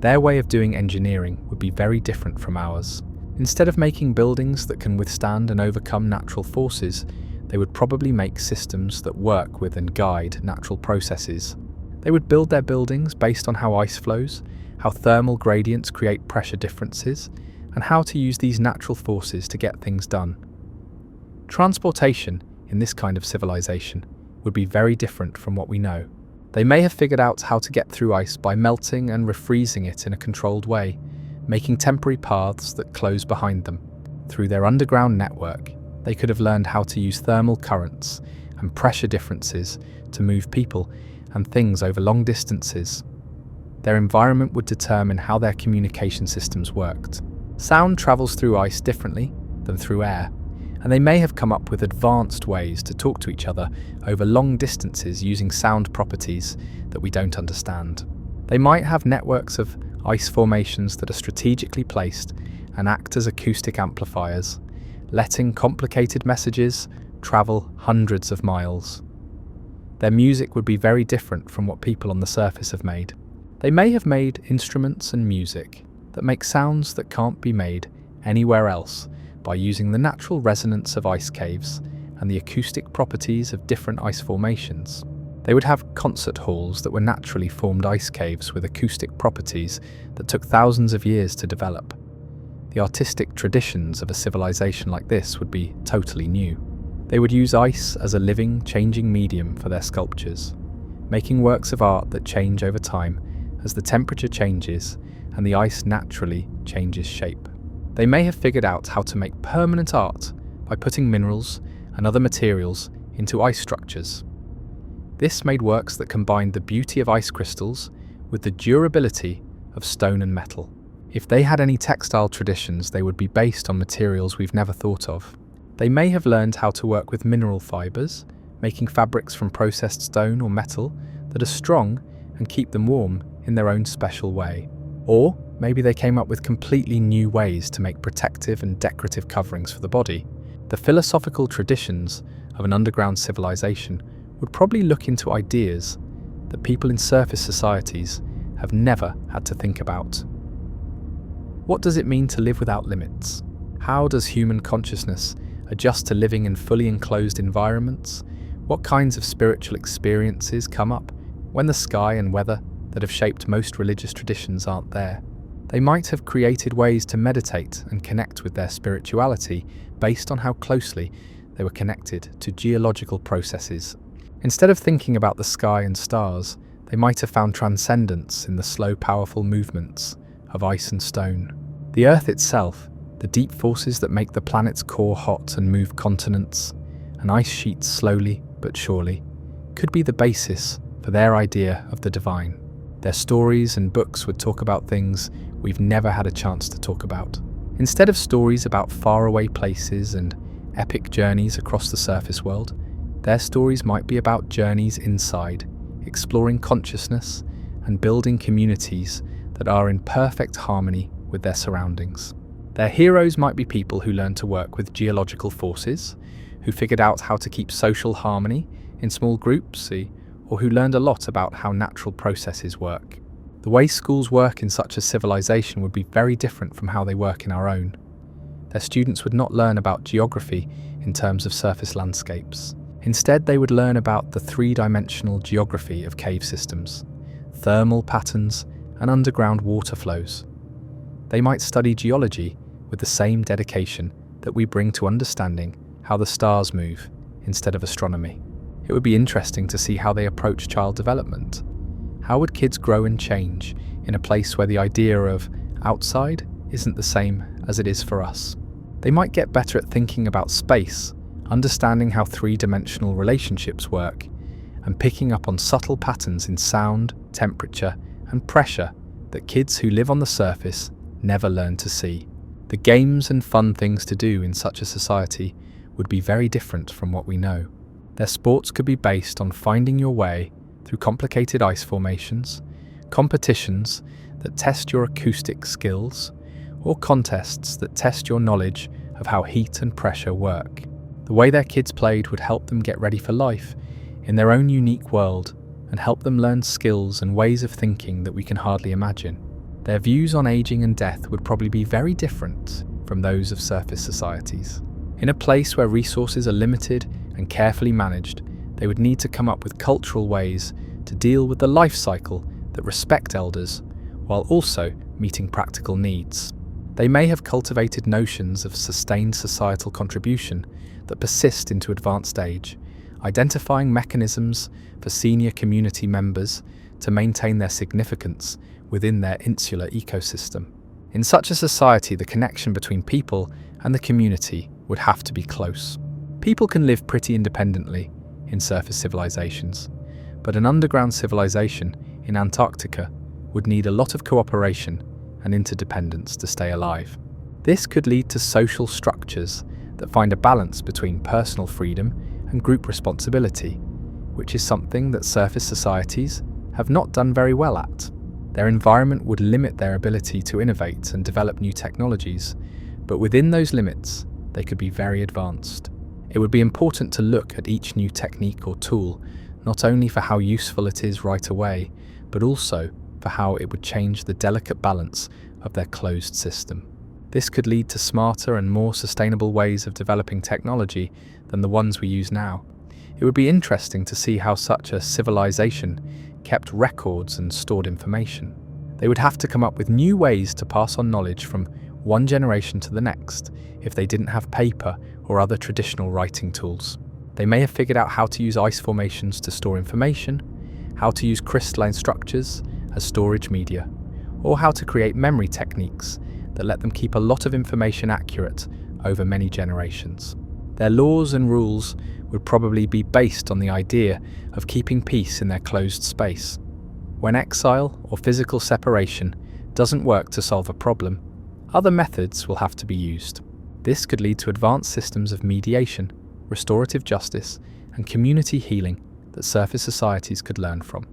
Their way of doing engineering would be very different from ours. Instead of making buildings that can withstand and overcome natural forces, they would probably make systems that work with and guide natural processes. They would build their buildings based on how ice flows, how thermal gradients create pressure differences, and how to use these natural forces to get things done. Transportation in this kind of civilization would be very different from what we know. They may have figured out how to get through ice by melting and refreezing it in a controlled way, making temporary paths that close behind them. Through their underground network, they could have learned how to use thermal currents and pressure differences to move people and things over long distances. Their environment would determine how their communication systems worked. Sound travels through ice differently than through air, and they may have come up with advanced ways to talk to each other over long distances using sound properties that we don't understand. They might have networks of ice formations that are strategically placed and act as acoustic amplifiers, letting complicated messages travel hundreds of miles. Their music would be very different from what people on the surface have made. They may have made instruments and music that make sounds that can't be made anywhere else by using the natural resonance of ice caves and the acoustic properties of different ice formations. They would have concert halls that were naturally formed ice caves with acoustic properties that took thousands of years to develop. The artistic traditions of a civilization like this would be totally new. They would use ice as a living, changing medium for their sculptures, making works of art that change over time as the temperature changes and the ice naturally changes shape. They may have figured out how to make permanent art by putting minerals and other materials into ice structures. This made works that combined the beauty of ice crystals with the durability of stone and metal. If they had any textile traditions, they would be based on materials we've never thought of. They may have learned how to work with mineral fibers, making fabrics from processed stone or metal that are strong and keep them warm in their own special way. Or maybe they came up with completely new ways to make protective and decorative coverings for the body. The philosophical traditions of an underground civilization would probably look into ideas that people in surface societies have never had to think about. What does it mean to live without limits? How does human consciousness adjust to living in fully enclosed environments? What kinds of spiritual experiences come up when the sky and weather that have shaped most religious traditions aren't there? They might have created ways to meditate and connect with their spirituality based on how closely they were connected to geological processes. Instead of thinking about the sky and stars, they might have found transcendence in the slow, powerful movements of ice and stone. The Earth itself, the deep forces that make the planet's core hot and move continents, and ice sheets slowly but surely, could be the basis for their idea of the divine. Their stories and books would talk about things we've never had a chance to talk about. Instead of stories about faraway places and epic journeys across the surface world, their stories might be about journeys inside, exploring consciousness and building communities that are in perfect harmony with their surroundings. Their heroes might be people who learned to work with geological forces, who figured out how to keep social harmony in small groups, or who learned a lot about how natural processes work. The way schools work in such a civilization would be very different from how they work in our own. Their students would not learn about geography in terms of surface landscapes. Instead, they would learn about the three-dimensional geography of cave systems, thermal patterns, and underground water flows. They might study geology with the same dedication that we bring to understanding how the stars move instead of astronomy. It would be interesting to see how they approach child development. How would kids grow and change in a place where the idea of outside isn't the same as it is for us? They might get better at thinking about space, understanding how three-dimensional relationships work, and picking up on subtle patterns in sound, temperature, and pressure that kids who live on the surface never learn to see. The games and fun things to do in such a society would be very different from what we know. Their sports could be based on finding your way through complicated ice formations, competitions that test your acoustic skills, or contests that test your knowledge of how heat and pressure work. The way their kids played would help them get ready for life in their own unique world and help them learn skills and ways of thinking that we can hardly imagine. Their views on aging and death would probably be very different from those of surface societies. In a place where resources are limited and carefully managed, they would need to come up with cultural ways to deal with the life cycle that respect elders while also meeting practical needs. They may have cultivated notions of sustained societal contribution that persist into advanced age, identifying mechanisms for senior community members to maintain their significance within their insular ecosystem. In such a society, the connection between people and the community would have to be close. People can live pretty independently in surface civilizations, but an underground civilization in Antarctica would need a lot of cooperation and interdependence to stay alive. This could lead to social structures that find a balance between personal freedom and group responsibility, which is something that surface societies have not done very well at. Their environment would limit their ability to innovate and develop new technologies, but within those limits, they could be very advanced. It would be important to look at each new technique or tool, not only for how useful it is right away, but also for how it would change the delicate balance of their closed system. This could lead to smarter and more sustainable ways of developing technology than the ones we use now. It would be interesting to see how such a civilization kept records and stored information. They would have to come up with new ways to pass on knowledge from one generation to the next if they didn't have paper or other traditional writing tools. They may have figured out how to use ice formations to store information, how to use crystalline structures as storage media, or how to create memory techniques that let them keep a lot of information accurate over many generations. Their laws and rules would probably be based on the idea of keeping peace in their closed space. When exile or physical separation doesn't work to solve a problem, other methods will have to be used. This could lead to advanced systems of mediation, restorative justice, and community healing that surface societies could learn from.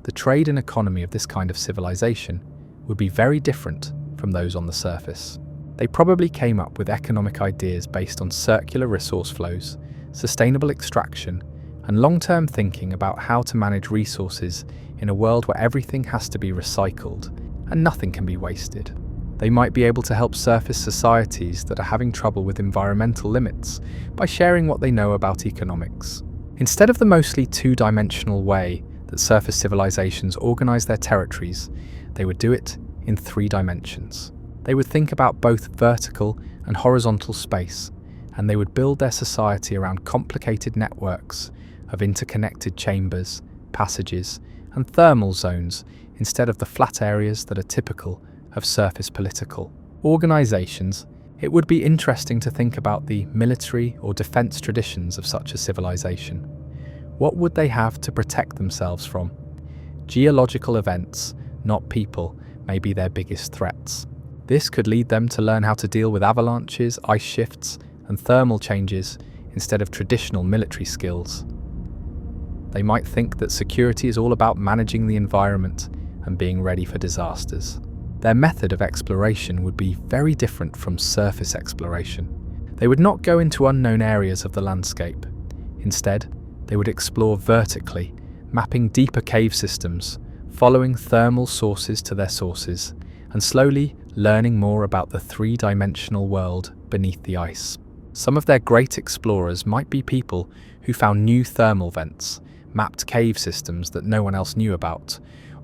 The trade and economy of this kind of civilization would be very different from those on the surface. They probably came up with economic ideas based on circular resource flows, sustainable extraction, and long-term thinking about how to manage resources in a world where everything has to be recycled and nothing can be wasted. They might be able to help surface societies that are having trouble with environmental limits by sharing what they know about economics. Instead of the mostly two-dimensional way that surface civilizations organize their territories, they would do it in 3 dimensions. They would think about both vertical and horizontal space, and they would build their society around complicated networks of interconnected chambers, passages, and thermal zones instead of the flat areas that are typical of surface political organizations. It would be interesting to think about the military or defense traditions of such a civilization. What would they have to protect themselves from? Geological events, not people, may be their biggest threats. This could lead them to learn how to deal with avalanches, ice shifts, and thermal changes instead of traditional military skills. They might think that security is all about managing the environment and being ready for disasters. Their method of exploration would be very different from surface exploration. They would not go into unknown areas of the landscape. Instead, they would explore vertically, mapping deeper cave systems, following thermal sources to their sources, and slowly learning more about the 3-dimensional world beneath the ice. Some of their great explorers might be people who found new thermal vents, mapped cave systems that no one else knew about,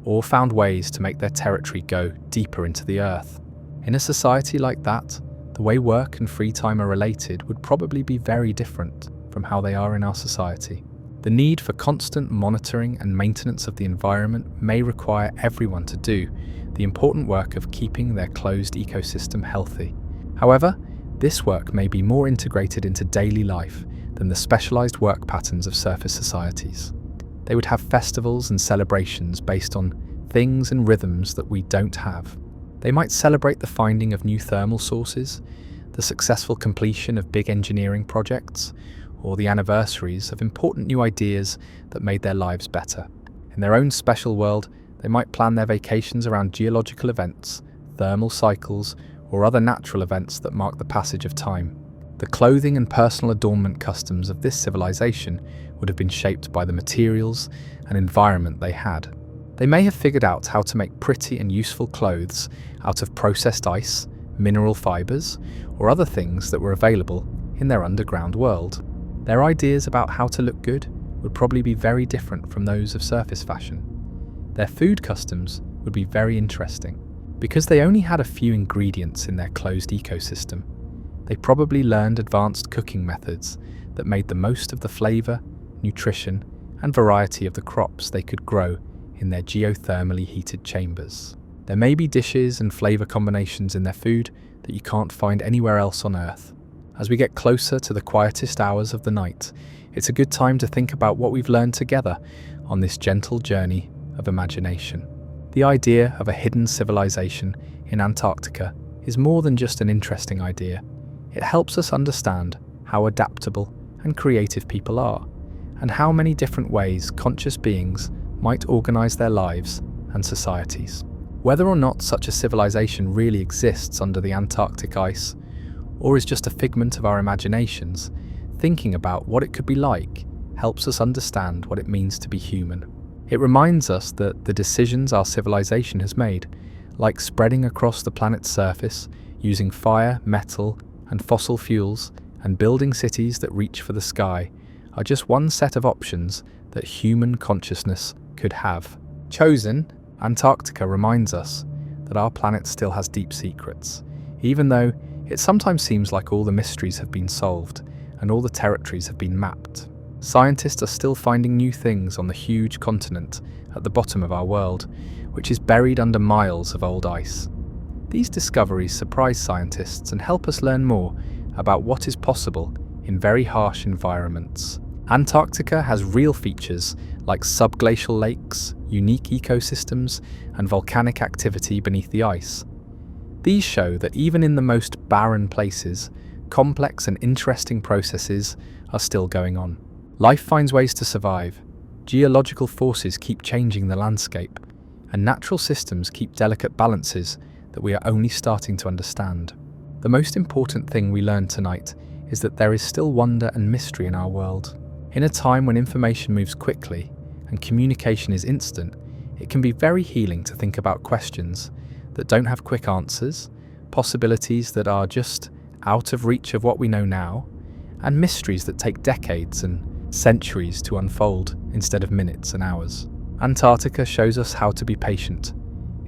or found ways to make their territory go deeper into the earth. In a society like that, the way work and free time are related would probably be very different from how they are in our society. The need for constant monitoring and maintenance of the environment may require everyone to do the important work of keeping their closed ecosystem healthy. However, this work may be more integrated into daily life than the specialized work patterns of surface societies. They would have festivals and celebrations based on things and rhythms that we don't have. They might celebrate the finding of new thermal sources, the successful completion of big engineering projects, or the anniversaries of important new ideas that made their lives better. In their own special world, they might plan their vacations around geological events, thermal cycles, or other natural events that mark the passage of time. The clothing and personal adornment customs of this civilization would have been shaped by the materials and environment they had. They may have figured out how to make pretty and useful clothes out of processed ice, mineral fibers, or other things that were available in their underground world. Their ideas about how to look good would probably be very different from those of surface fashion. Their food customs would be very interesting. Because they only had a few ingredients in their closed ecosystem, they probably learned advanced cooking methods that made the most of the flavor, nutrition, and variety of the crops they could grow in their geothermally heated chambers. There may be dishes and flavor combinations in their food that you can't find anywhere else on Earth. As we get closer to the quietest hours of the night, it's a good time to think about what we've learned together on this gentle journey of imagination. The idea of a hidden civilization in Antarctica is more than just an interesting idea. It helps us understand how adaptable and creative people are, and how many different ways conscious beings might organize their lives and societies. Whether or not such a civilization really exists under the Antarctic ice, or is just a figment of our imaginations, thinking about what it could be like helps us understand what it means to be human. It reminds us that the decisions our civilization has made, like spreading across the planet's surface, using fire, metal, and fossil fuels, and building cities that reach for the sky, are just one set of options that human consciousness could have chosen. Antarctica reminds us that our planet still has deep secrets, even though it sometimes seems like all the mysteries have been solved and all the territories have been mapped. Scientists are still finding new things on the huge continent at the bottom of our world, which is buried under miles of old ice. These discoveries surprise scientists and help us learn more about what is possible in very harsh environments. Antarctica has real features like subglacial lakes, unique ecosystems, and volcanic activity beneath the ice. These show that even in the most barren places, complex and interesting processes are still going on. Life finds ways to survive, geological forces keep changing the landscape, and natural systems keep delicate balances that we are only starting to understand. The most important thing we learned tonight is that there is still wonder and mystery in our world. In a time when information moves quickly and communication is instant, it can be very healing to think about questions that don't have quick answers, possibilities that are just out of reach of what we know now, and mysteries that take decades and centuries to unfold instead of minutes and hours. Antarctica shows us how to be patient,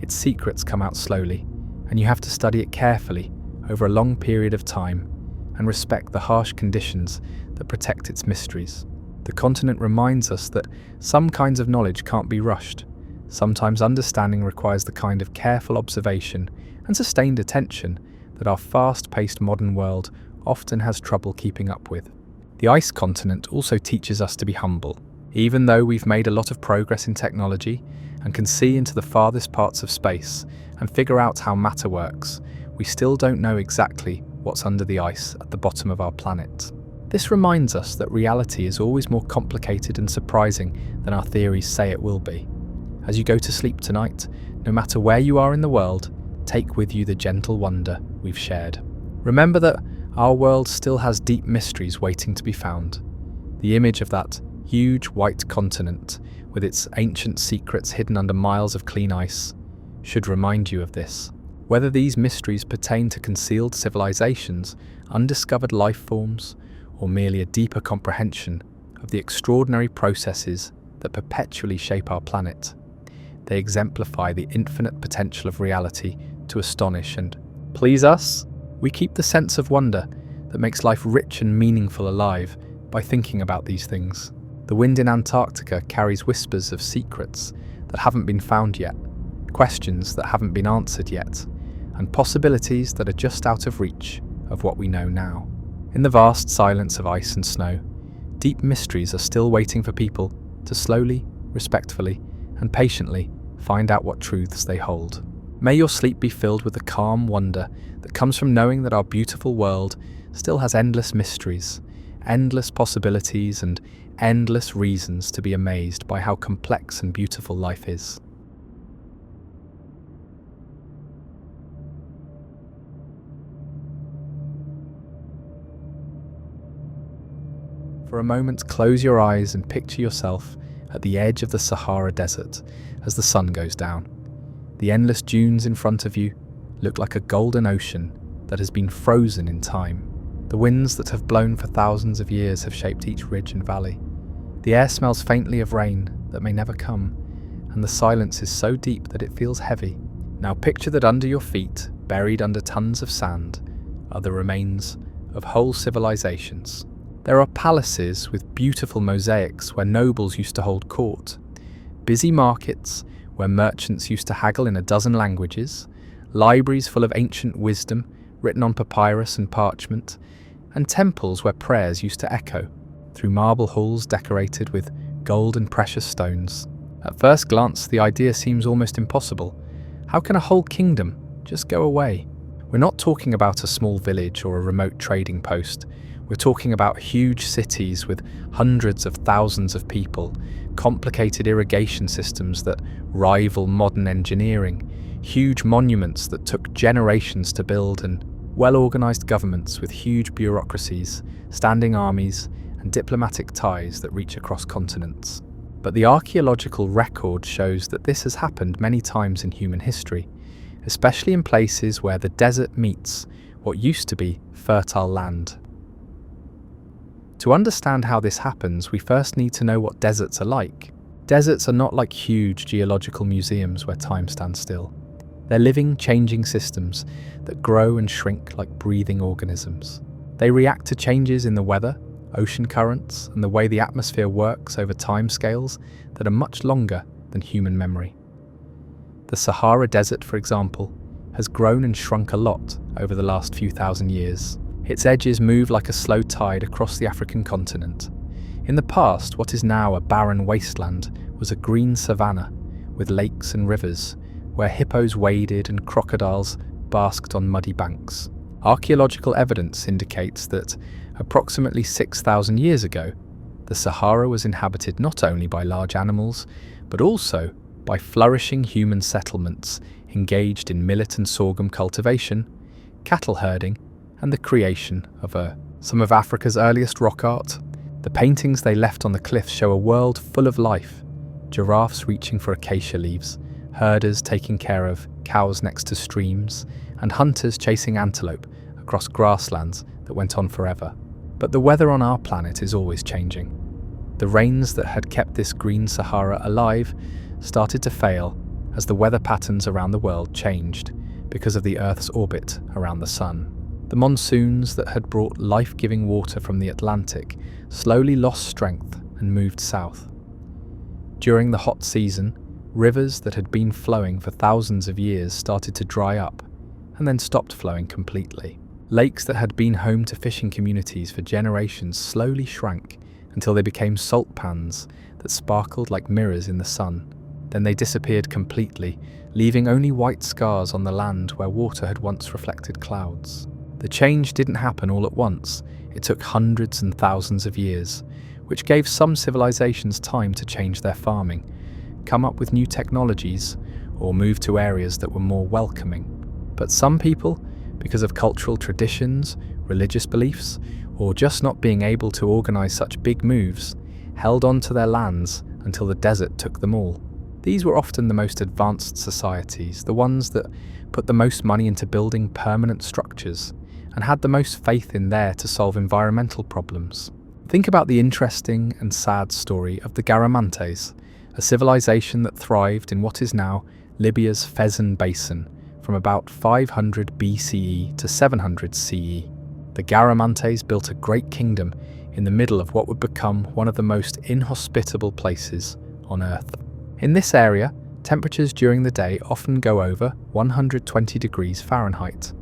Its secrets come out slowly, and you have to study it carefully over a long period of time and respect the harsh conditions that protect its mysteries. The continent reminds us that some kinds of knowledge can't be rushed. Sometimes understanding requires the kind of careful observation and sustained attention that our fast-paced modern world often has trouble keeping up with. The ice continent also teaches us to be humble. Even though we've made a lot of progress in technology and can see into the farthest parts of space and figure out how matter works, we still don't know exactly what's under the ice at the bottom of our planet. This reminds us that reality is always more complicated and surprising than our theories say it will be. As you go to sleep tonight, no matter where you are in the world, take with you the gentle wonder we've shared. Remember that our world still has deep mysteries waiting to be found. The image of that huge white continent, with its ancient secrets hidden under miles of clean ice, should remind you of this. Whether these mysteries pertain to concealed civilizations, undiscovered life forms, or merely a deeper comprehension of the extraordinary processes that perpetually shape our planet, they exemplify the infinite potential of reality to astonish and please us. We keep the sense of wonder that makes life rich and meaningful alive by thinking about these things. The wind in Antarctica carries whispers of secrets that haven't been found yet, questions that haven't been answered yet, and possibilities that are just out of reach of what we know now. In the vast silence of ice and snow, deep mysteries are still waiting for people to slowly, respectfully, and patiently find out what truths they hold. May your sleep be filled with the calm wonder that comes from knowing that our beautiful world still has endless mysteries, endless possibilities, and endless reasons to be amazed by how complex and beautiful life is. For a moment, close your eyes and picture yourself at the edge of the Sahara Desert as the sun goes down. The endless dunes in front of you look like a golden ocean that has been frozen in time. The winds that have blown for thousands of years have shaped each ridge and valley. The air smells faintly of rain that may never come, and the silence is so deep that it feels heavy. Now picture that under your feet, buried under tons of sand, are the remains of whole civilizations. There are palaces with beautiful mosaics where nobles used to hold court, busy markets where merchants used to haggle in a dozen languages, libraries full of ancient wisdom written on papyrus and parchment, and temples where prayers used to echo through marble halls decorated with gold and precious stones. At first glance, the idea seems almost impossible. How can a whole kingdom just go away? We're not talking about a small village or a remote trading post. We're talking about huge cities with hundreds of thousands of people, complicated irrigation systems that rival modern engineering, huge monuments that took generations to build, and well-organized governments with huge bureaucracies, standing armies, and diplomatic ties that reach across continents. But the archaeological record shows that this has happened many times in human history, especially in places where the desert meets what used to be fertile land. To understand how this happens, we first need to know what deserts are like. Deserts are not like huge geological museums where time stands still. They're living, changing systems that grow and shrink like breathing organisms. They react to changes in the weather, ocean currents, and the way the atmosphere works over timescales that are much longer than human memory. The Sahara Desert, for example, has grown and shrunk a lot over the last few thousand years. Its edges move like a slow tide across the African continent. In the past, what is now a barren wasteland was a green savanna with lakes and rivers, where hippos waded and crocodiles basked on muddy banks. Archaeological evidence indicates that approximately 6,000 years ago, the Sahara was inhabited not only by large animals, but also by flourishing human settlements engaged in millet and sorghum cultivation, cattle herding, and the creation of some of Africa's earliest rock art. The paintings they left on the cliffs show a world full of life, giraffes reaching for acacia leaves, herders taking care of cows next to streams, and hunters chasing antelope across grasslands that went on forever. But the weather on our planet is always changing. The rains that had kept this green Sahara alive started to fail, as the weather patterns around the world changed because of the Earth's orbit around the Sun. The monsoons that had brought life-giving water from the Atlantic slowly lost strength and moved south. During the hot season, rivers that had been flowing for thousands of years started to dry up and then stopped flowing completely. Lakes that had been home to fishing communities for generations slowly shrank until they became salt pans that sparkled like mirrors in the sun. Then they disappeared completely, leaving only white scars on the land where water had once reflected clouds. The change didn't happen all at once. It took hundreds and thousands of years, which gave some civilizations time to change their farming, come up with new technologies, or move to areas that were more welcoming. But some people, because of cultural traditions, religious beliefs, or just not being able to organize such big moves, held on to their lands until the desert took them all. These were often the most advanced societies, the ones that put the most money into building permanent structures and had the most faith in there to solve environmental problems. Think about the interesting and sad story of the Garamantes, a civilization that thrived in what is now Libya's Fezzan Basin from about 500 BCE to 700 CE. The Garamantes built a great kingdom in the middle of what would become one of the most inhospitable places on Earth. In this area, temperatures during the day often go over 120 degrees Fahrenheit,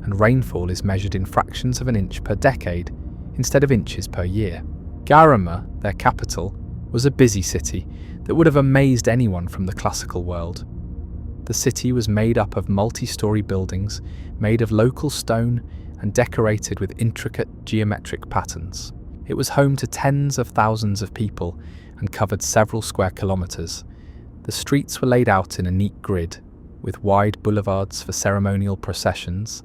and rainfall is measured in fractions of an inch per decade instead of inches per year. Garama, their capital, was a busy city that would have amazed anyone from the classical world. The city was made up of multi-story buildings made of local stone and decorated with intricate geometric patterns. It was home to tens of thousands of people and covered several square kilometers. The streets were laid out in a neat grid, with wide boulevards for ceremonial processions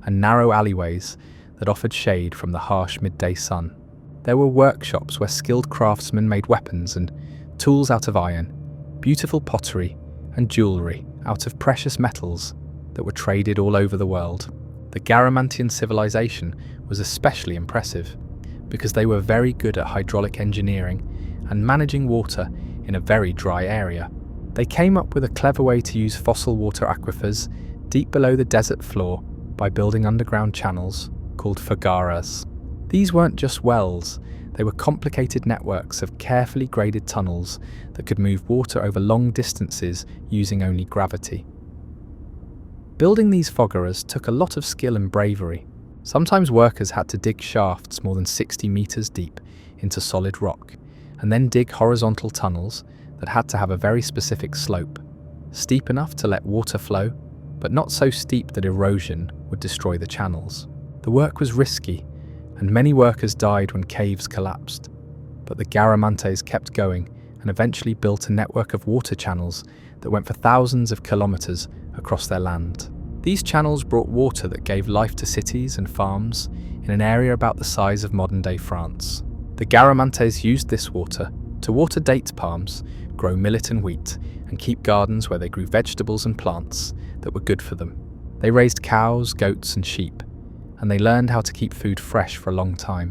and narrow alleyways that offered shade from the harsh midday sun. There were workshops where skilled craftsmen made weapons and tools out of iron, beautiful pottery and jewellery out of precious metals that were traded all over the world. The Garamantian civilization was especially impressive because they were very good at hydraulic engineering and managing water in a very dry area. They came up with a clever way to use fossil water aquifers deep below the desert floor by building underground channels called fagaras. These weren't just wells, they were complicated networks of carefully graded tunnels that could move water over long distances using only gravity. Building these fagaras took a lot of skill and bravery. Sometimes workers had to dig shafts more than 60 meters deep into solid rock, and then dig horizontal tunnels that had to have a very specific slope, steep enough to let water flow, but not so steep that erosion would destroy the channels. The work was risky, and many workers died when caves collapsed, but the Garamantes kept going and eventually built a network of water channels that went for thousands of kilometers across their land. These channels brought water that gave life to cities and farms in an area about the size of modern-day France. The Garamantes used this water to water date palms, grow millet and wheat, and keep gardens where they grew vegetables and plants that were good for them. They raised cows, goats, and sheep, and they learned how to keep food fresh for a long time,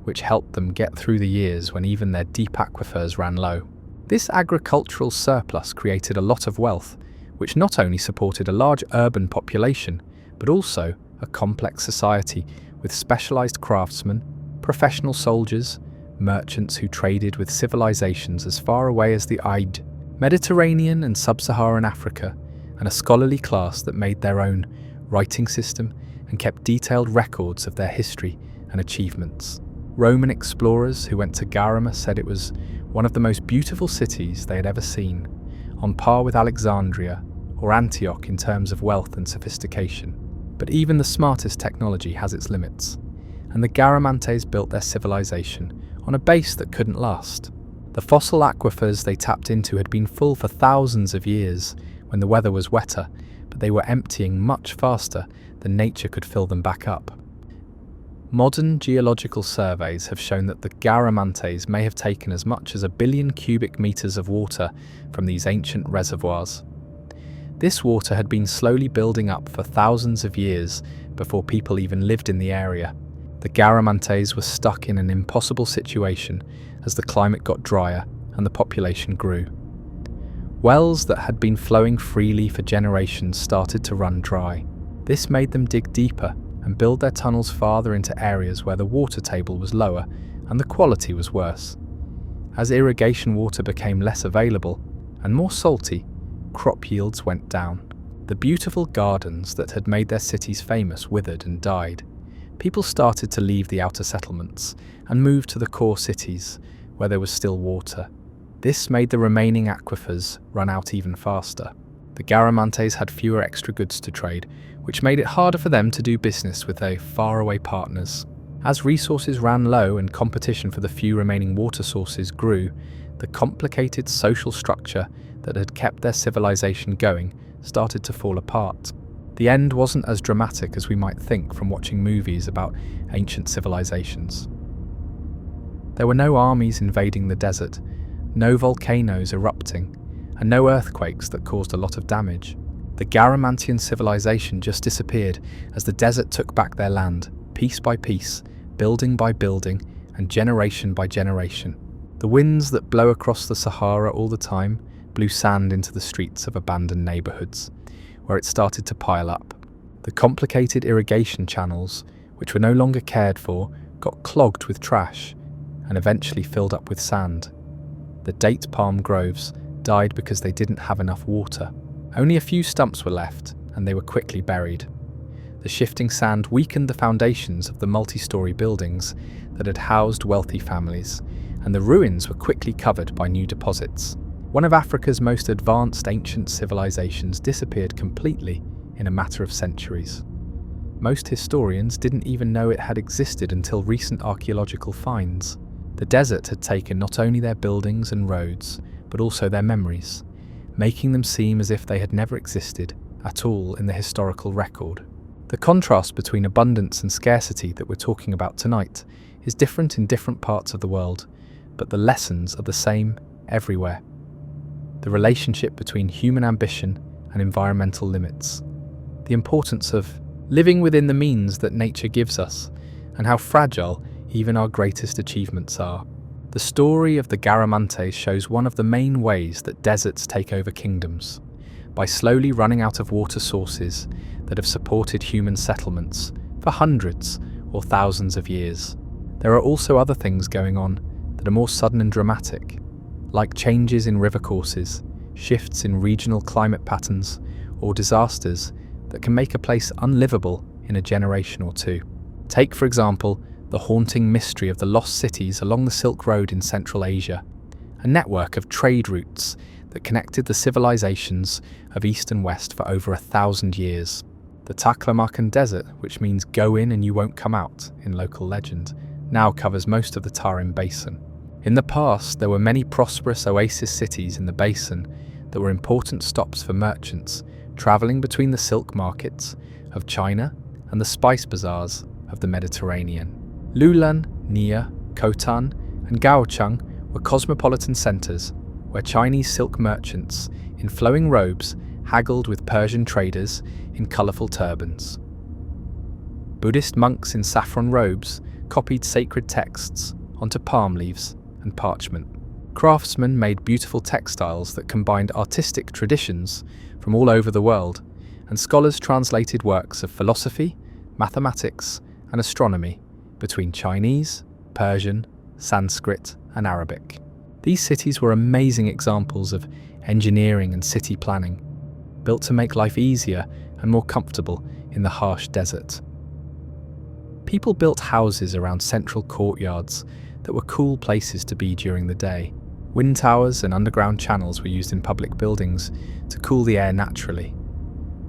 which helped them get through the years when even their deep aquifers ran low. This agricultural surplus created a lot of wealth, which not only supported a large urban population, but also a complex society with specialized craftsmen, professional soldiers, merchants who traded with civilizations as far away as the Aid, Mediterranean and Sub-Saharan Africa, and a scholarly class that made their own writing system and kept detailed records of their history and achievements. Roman explorers who went to Garama said it was one of the most beautiful cities they had ever seen, on par with Alexandria or Antioch in terms of wealth and sophistication. But even the smartest technology has its limits, and the Garamantes built their civilization on a base that couldn't last. The fossil aquifers they tapped into had been full for thousands of years when the weather was wetter, but they were emptying much faster than nature could fill them back up. Modern geological surveys have shown that the Garamantes may have taken as much as 1 billion cubic meters of water from these ancient reservoirs. This water had been slowly building up for thousands of years before people even lived in the area. The Garamantes were stuck in an impossible situation as the climate got drier and the population grew. Wells that had been flowing freely for generations started to run dry. This made them dig deeper and build their tunnels farther into areas where the water table was lower and the quality was worse. As irrigation water became less available and more salty, crop yields went down. The beautiful gardens that had made their cities famous withered and died. People started to leave the outer settlements and move to the core cities, where there was still water. This made the remaining aquifers run out even faster. The Garamantes had fewer extra goods to trade, which made it harder for them to do business with their faraway partners. As resources ran low and competition for the few remaining water sources grew, the complicated social structure that had kept their civilization going started to fall apart. The end wasn't as dramatic as we might think from watching movies about ancient civilizations. There were no armies invading the desert, no volcanoes erupting, and no earthquakes that caused a lot of damage. The Garamantian civilization just disappeared as the desert took back their land, piece by piece, building by building, and generation by generation. The winds that blow across the Sahara all the time blew sand into the streets of abandoned neighborhoods, where it started to pile up. The complicated irrigation channels, which were no longer cared for, got clogged with trash and eventually filled up with sand. The date palm groves died because they didn't have enough water. Only a few stumps were left, and they were quickly buried. The shifting sand weakened the foundations of the multi-story buildings that had housed wealthy families, and the ruins were quickly covered by new deposits. One of Africa's most advanced ancient civilizations disappeared completely in a matter of centuries. Most historians didn't even know it had existed until recent archaeological finds. The desert had taken not only their buildings and roads, but also their memories, making them seem as if they had never existed at all in the historical record. The contrast between abundance and scarcity that we're talking about tonight is different in different parts of the world, but the lessons are the same everywhere. The relationship between human ambition and environmental limits. The importance of living within the means that nature gives us, and how fragile even our greatest achievements are. The story of the Garamantes shows one of the main ways that deserts take over kingdoms, by slowly running out of water sources that have supported human settlements for hundreds or thousands of years. There are also other things going on that are more sudden and dramatic, like changes in river courses, shifts in regional climate patterns, or disasters that can make a place unlivable in a generation or two. Take, for example, the haunting mystery of the lost cities along the Silk Road in Central Asia, a network of trade routes that connected the civilizations of East and West for over 1,000 years. The Taklamakan Desert, which means go in and you won't come out in local legend, now covers most of the Tarim Basin. In the past, there were many prosperous oasis cities in the basin that were important stops for merchants traveling between the silk markets of China and the spice bazaars of the Mediterranean. Lulan, Nia, Khotan, and Gaocheng were cosmopolitan centers where Chinese silk merchants in flowing robes haggled with Persian traders in colorful turbans. Buddhist monks in saffron robes copied sacred texts onto palm leaves and parchment. Craftsmen made beautiful textiles that combined artistic traditions from all over the world, and scholars translated works of philosophy, mathematics, and astronomy between Chinese, Persian, Sanskrit, and Arabic. These cities were amazing examples of engineering and city planning, built to make life easier and more comfortable in the harsh desert. People built houses around central courtyards that were cool places to be during the day. Wind towers and underground channels were used in public buildings to cool the air naturally.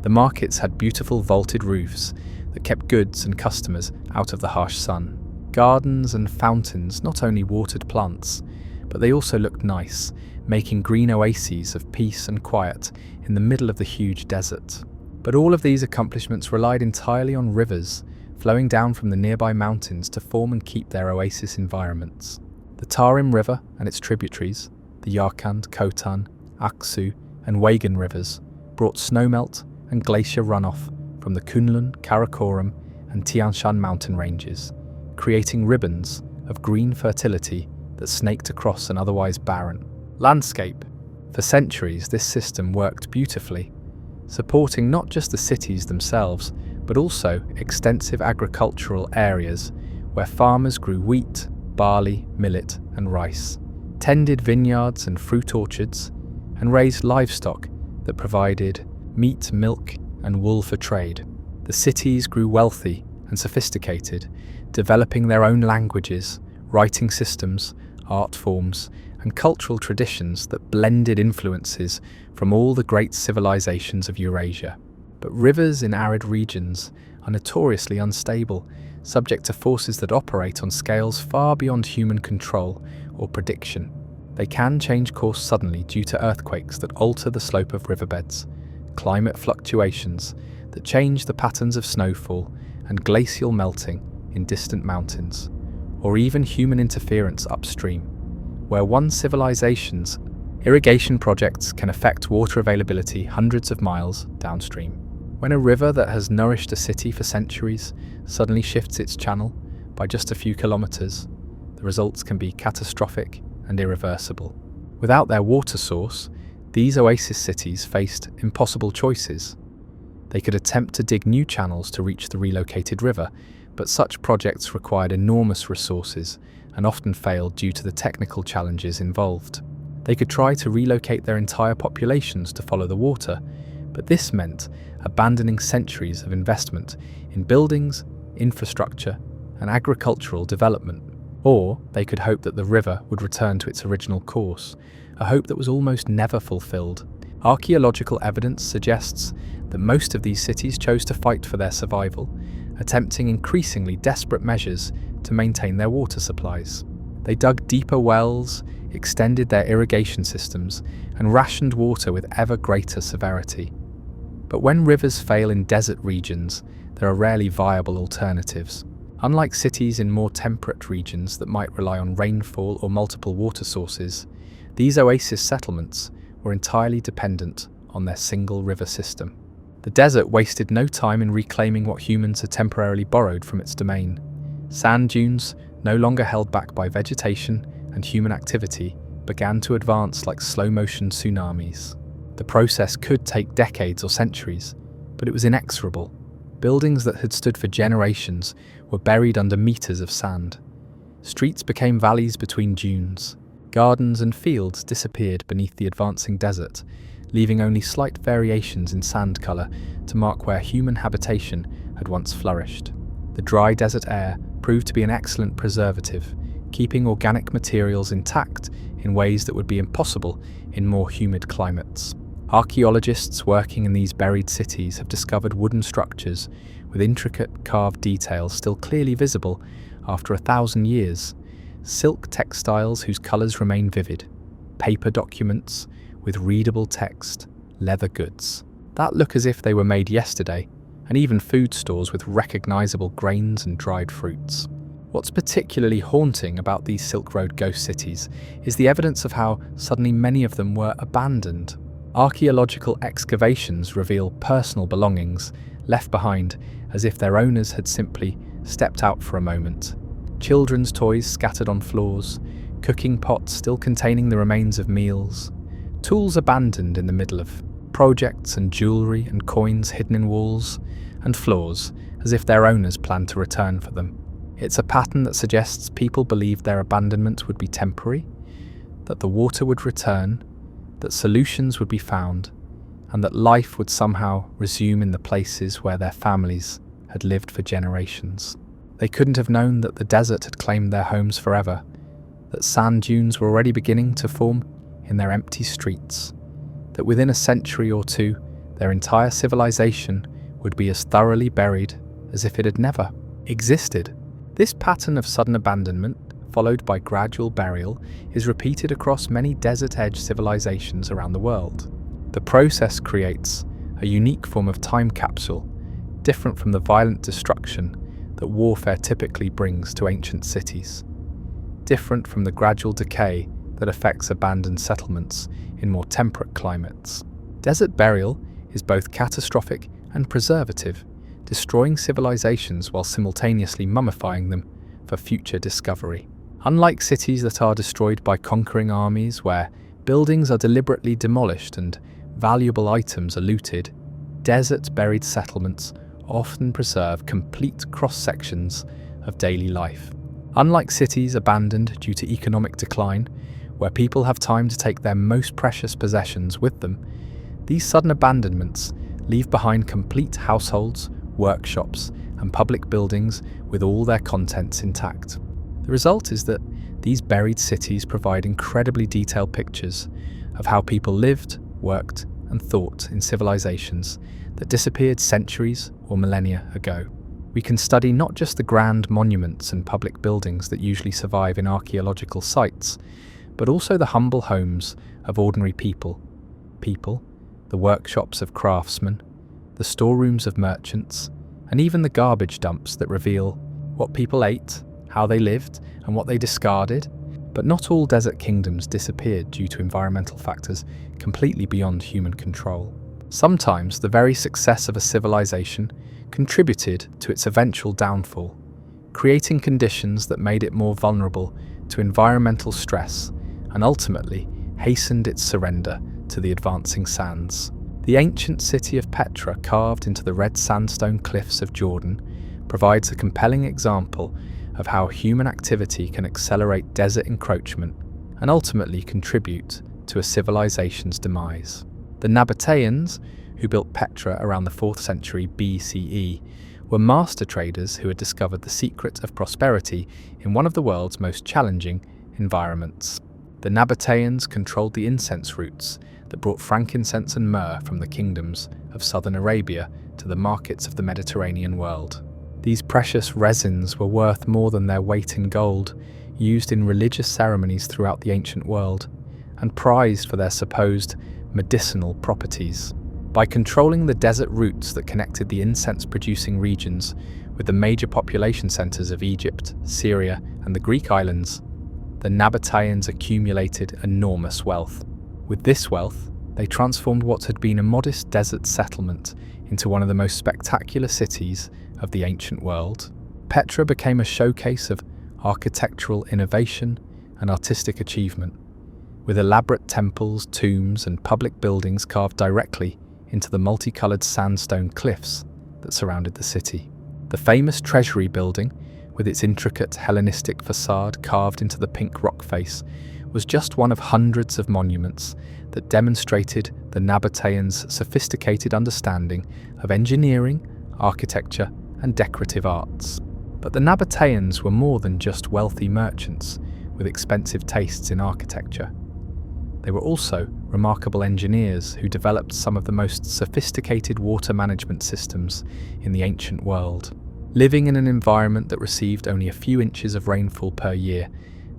The markets had beautiful vaulted roofs that kept goods and customers out of the harsh sun. Gardens and fountains not only watered plants, but they also looked nice, making green oases of peace and quiet in the middle of the huge desert. But all of these accomplishments relied entirely on rivers flowing down from the nearby mountains to form and keep their oasis environments. The Tarim River and its tributaries, the Yarkand, Khotan, Aksu, and Wagan rivers, brought snowmelt and glacier runoff from the Kunlun, Karakoram, and Tian Shan mountain ranges, creating ribbons of green fertility that snaked across an otherwise barren landscape. For centuries, this system worked beautifully, supporting not just the cities themselves, but also extensive agricultural areas where farmers grew wheat, barley, millet, and rice, tended vineyards and fruit orchards, and raised livestock that provided meat, milk, and wool for trade. The cities grew wealthy and sophisticated, developing their own languages, writing systems, art forms, and cultural traditions that blended influences from all the great civilizations of Eurasia. But rivers in arid regions are notoriously unstable, subject to forces that operate on scales far beyond human control or prediction. They can change course suddenly due to earthquakes that alter the slope of riverbeds, climate fluctuations that change the patterns of snowfall, and glacial melting in distant mountains, or even human interference upstream, where one civilization's irrigation projects can affect water availability hundreds of miles downstream. When a river that has nourished a city for centuries suddenly shifts its channel by just a few kilometers, the results can be catastrophic and irreversible. Without their water source, these oasis cities faced impossible choices. They could attempt to dig new channels to reach the relocated river, but such projects required enormous resources and often failed due to the technical challenges involved. They could try to relocate their entire populations to follow the water, but this meant abandoning centuries of investment in buildings, infrastructure, and agricultural development. Or they could hope that the river would return to its original course, a hope that was almost never fulfilled. Archaeological evidence suggests that most of these cities chose to fight for their survival, attempting increasingly desperate measures to maintain their water supplies. They dug deeper wells, extended their irrigation systems, and rationed water with ever greater severity. But when rivers fail in desert regions, there are rarely viable alternatives. Unlike cities in more temperate regions that might rely on rainfall or multiple water sources, these oasis settlements were entirely dependent on their single river system. The desert wasted no time in reclaiming what humans had temporarily borrowed from its domain. Sand dunes, no longer held back by vegetation and human activity, began to advance like slow-motion tsunamis. The process could take decades or centuries, but it was inexorable. Buildings that had stood for generations were buried under meters of sand. Streets became valleys between dunes. Gardens and fields disappeared beneath the advancing desert, leaving only slight variations in sand color to mark where human habitation had once flourished. The dry desert air proved to be an excellent preservative, keeping organic materials intact in ways that would be impossible in more humid climates. Archaeologists working in these buried cities have discovered wooden structures with intricate carved details still clearly visible after 1,000 years, silk textiles whose colors remain vivid, paper documents with readable text, leather goods that look as if they were made yesterday, and even food stores with recognizable grains and dried fruits. What's particularly haunting about these Silk Road ghost cities is the evidence of how suddenly many of them were abandoned. Archaeological excavations reveal personal belongings left behind as if their owners had simply stepped out for a moment. Children's toys scattered on floors, cooking pots still containing the remains of meals, tools abandoned in the middle of projects, and jewelry and coins hidden in walls and floors as if their owners planned to return for them. It's a pattern that suggests people believed their abandonment would be temporary, that the water would return, that solutions would be found, and that life would somehow resume in the places where their families had lived for generations. They couldn't have known that the desert had claimed their homes forever, that sand dunes were already beginning to form in their empty streets, that within a century or two, their entire civilization would be as thoroughly buried as if it had never existed. This pattern of sudden abandonment, followed by gradual burial, is repeated across many desert-edge civilizations around the world. The process creates a unique form of time capsule, different from the violent destruction that warfare typically brings to ancient cities, different from the gradual decay that affects abandoned settlements in more temperate climates. Desert burial is both catastrophic and preservative, destroying civilizations while simultaneously mummifying them for future discovery. Unlike cities that are destroyed by conquering armies where Buildings are deliberately demolished and valuable items are looted. Desert-buried settlements often preserve complete cross-sections of daily life. Unlike cities abandoned due to economic decline, where people have time to take their most precious possessions with them, these sudden abandonments leave behind complete households, workshops, and public buildings with all their contents intact. The result is that these buried cities provide incredibly detailed pictures of how people lived, worked, and thought in civilizations that disappeared centuries or millennia ago. We can study not just the grand monuments and public buildings that usually survive in archaeological sites, but also the humble homes of ordinary people, the workshops of craftsmen, the storerooms of merchants, and even the garbage dumps that reveal what people ate, how they lived, and what they discarded. But not all desert kingdoms disappeared due to environmental factors completely beyond human control. Sometimes the very success of a civilization contributed to its eventual downfall, creating conditions that made it more vulnerable to environmental stress and ultimately hastened its surrender to the advancing sands. The ancient city of Petra, carved into the red sandstone cliffs of Jordan, provides a compelling example of how human activity can accelerate desert encroachment and ultimately contribute to a civilization's demise. The Nabateans, who built Petra around the 4th century BCE, were master traders who had discovered the secret of prosperity in one of the world's most challenging environments. The Nabateans controlled the incense routes that brought frankincense and myrrh from the kingdoms of southern Arabia to the markets of the Mediterranean world. These precious resins were worth more than their weight in gold, used in religious ceremonies throughout the ancient world, and prized for their supposed medicinal properties. By controlling the desert routes that connected the incense-producing regions with the major population centers of Egypt, Syria, and the Greek islands, the Nabateans accumulated enormous wealth. With this wealth, they transformed what had been a modest desert settlement into one of the most spectacular cities of the ancient world. Petra became a showcase of architectural innovation and artistic achievement, with elaborate temples, tombs, and public buildings carved directly into the multicolored sandstone cliffs that surrounded the city. The famous treasury building, with its intricate Hellenistic facade carved into the pink rock face, was just one of hundreds of monuments that demonstrated the Nabateans' sophisticated understanding of engineering, architecture, and decorative arts. But the Nabateans were more than just wealthy merchants with expensive tastes in architecture. They were also remarkable engineers who developed some of the most sophisticated water management systems in the ancient world. Living in an environment that received only a few inches of rainfall per year,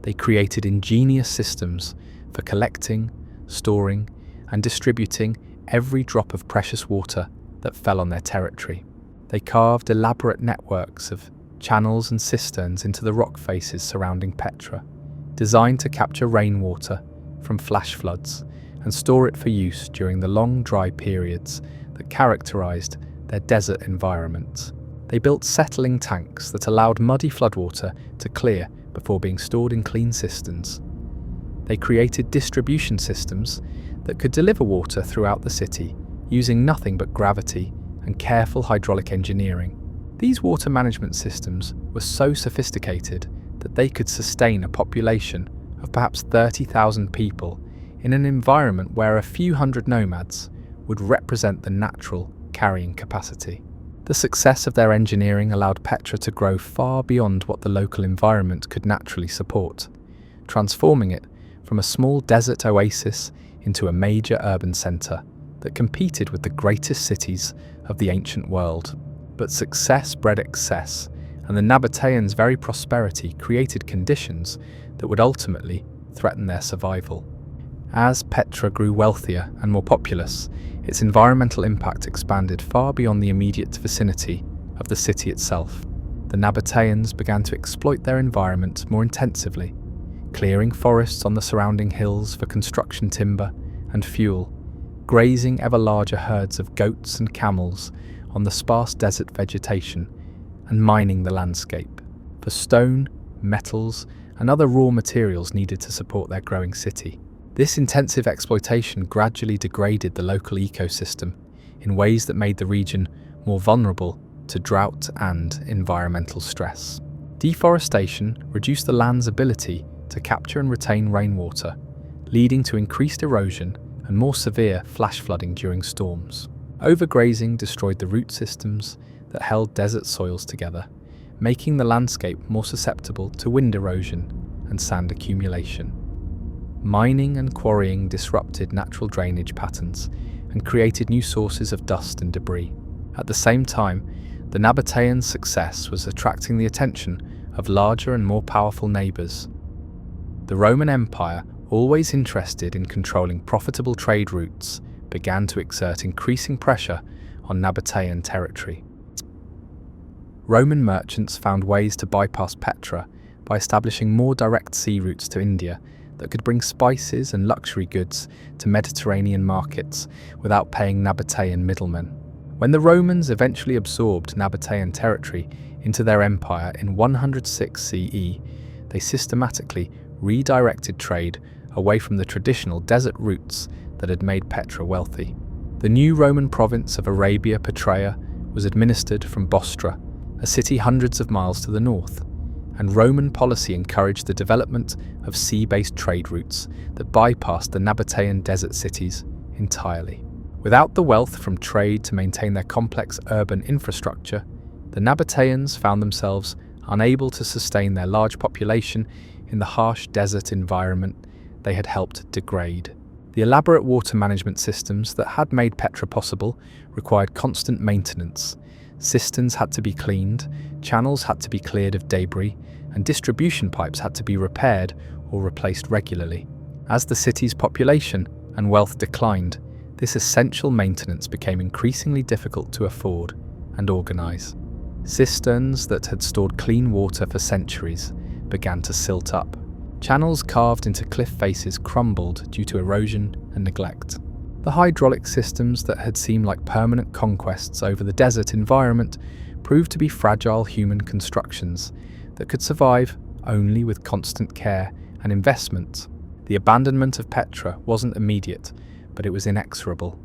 they created ingenious systems for collecting, storing, and distributing every drop of precious water that fell on their territory. They carved elaborate networks of channels and cisterns into the rock faces surrounding Petra, designed to capture rainwater from flash floods and store it for use during the long dry periods that characterized their desert environment. They built settling tanks that allowed muddy floodwater to clear before being stored in clean cisterns. They created distribution systems that could deliver water throughout the city using nothing but gravity and careful hydraulic engineering. These water management systems were so sophisticated that they could sustain a population of perhaps 30,000 people in an environment where a few hundred nomads would represent the natural carrying capacity. The success of their engineering allowed Petra to grow far beyond what the local environment could naturally support, transforming it from a small desert oasis into a major urban centre that competed with the greatest cities of the ancient world. But success bred excess, and the Nabateans' very prosperity created conditions that would ultimately threaten their survival. As Petra grew wealthier and more populous, its environmental impact expanded far beyond the immediate vicinity of the city itself. The Nabateans began to exploit their environment more intensively, clearing forests on the surrounding hills for construction timber and fuel, grazing ever larger herds of goats and camels on the sparse desert vegetation, and mining the landscape for stone, metals, and other raw materials needed to support their growing city. This intensive exploitation gradually degraded the local ecosystem in ways that made the region more vulnerable to drought and environmental stress. Deforestation reduced the land's ability to capture and retain rainwater, leading to increased erosion and more severe flash flooding during storms. Overgrazing destroyed the root systems that held desert soils together, making the landscape more susceptible to wind erosion and sand accumulation. Mining and quarrying disrupted natural drainage patterns and created new sources of dust and debris. At the same time, the Nabateans' success was attracting the attention of larger and more powerful neighbours. The Roman Empire, always interested in controlling profitable trade routes, began to exert increasing pressure on Nabatean territory. Roman merchants found ways to bypass Petra by establishing more direct sea routes to India that could bring spices and luxury goods to Mediterranean markets without paying Nabatean middlemen. When the Romans eventually absorbed Nabatean territory into their empire in 106 CE, they systematically redirected trade away from the traditional desert routes that had made Petra wealthy. The new Roman province of Arabia Petraea was administered from Bostra, a city hundreds of miles to the north, and Roman policy encouraged the development of sea-based trade routes that bypassed the Nabatean desert cities entirely. Without the wealth from trade to maintain their complex urban infrastructure, the Nabateans found themselves unable to sustain their large population in the harsh desert environment they had helped degrade. The elaborate water management systems that had made Petra possible required constant maintenance. Cisterns had to be cleaned, channels had to be cleared of debris, and distribution pipes had to be repaired or replaced regularly. As the city's population and wealth declined, this essential maintenance became increasingly difficult to afford and organise. Cisterns that had stored clean water for centuries began to silt up. Channels carved into cliff faces crumbled due to erosion and neglect. The hydraulic systems that had seemed like permanent conquests over the desert environment proved to be fragile human constructions that could survive only with constant care and investment. The abandonment of Petra wasn't immediate, but it was inexorable.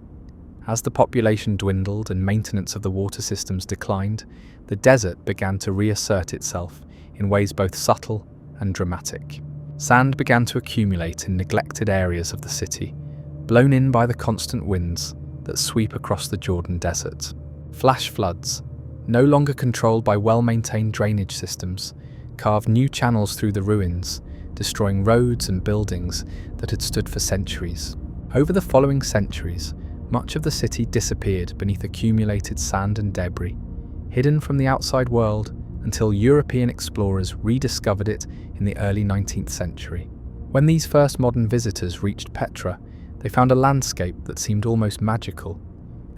As the population dwindled and maintenance of the water systems declined, the desert began to reassert itself in ways both subtle and dramatic. Sand began to accumulate in neglected areas of the city, blown in by the constant winds that sweep across the Jordan Desert. Flash floods, no longer controlled by well-maintained drainage systems, carved new channels through the ruins, destroying roads and buildings that had stood for centuries. Over the following centuries, much of the city disappeared beneath accumulated sand and debris, hidden from the outside world until European explorers rediscovered it in the early 19th century. When these first modern visitors reached Petra, they found a landscape that seemed almost magical.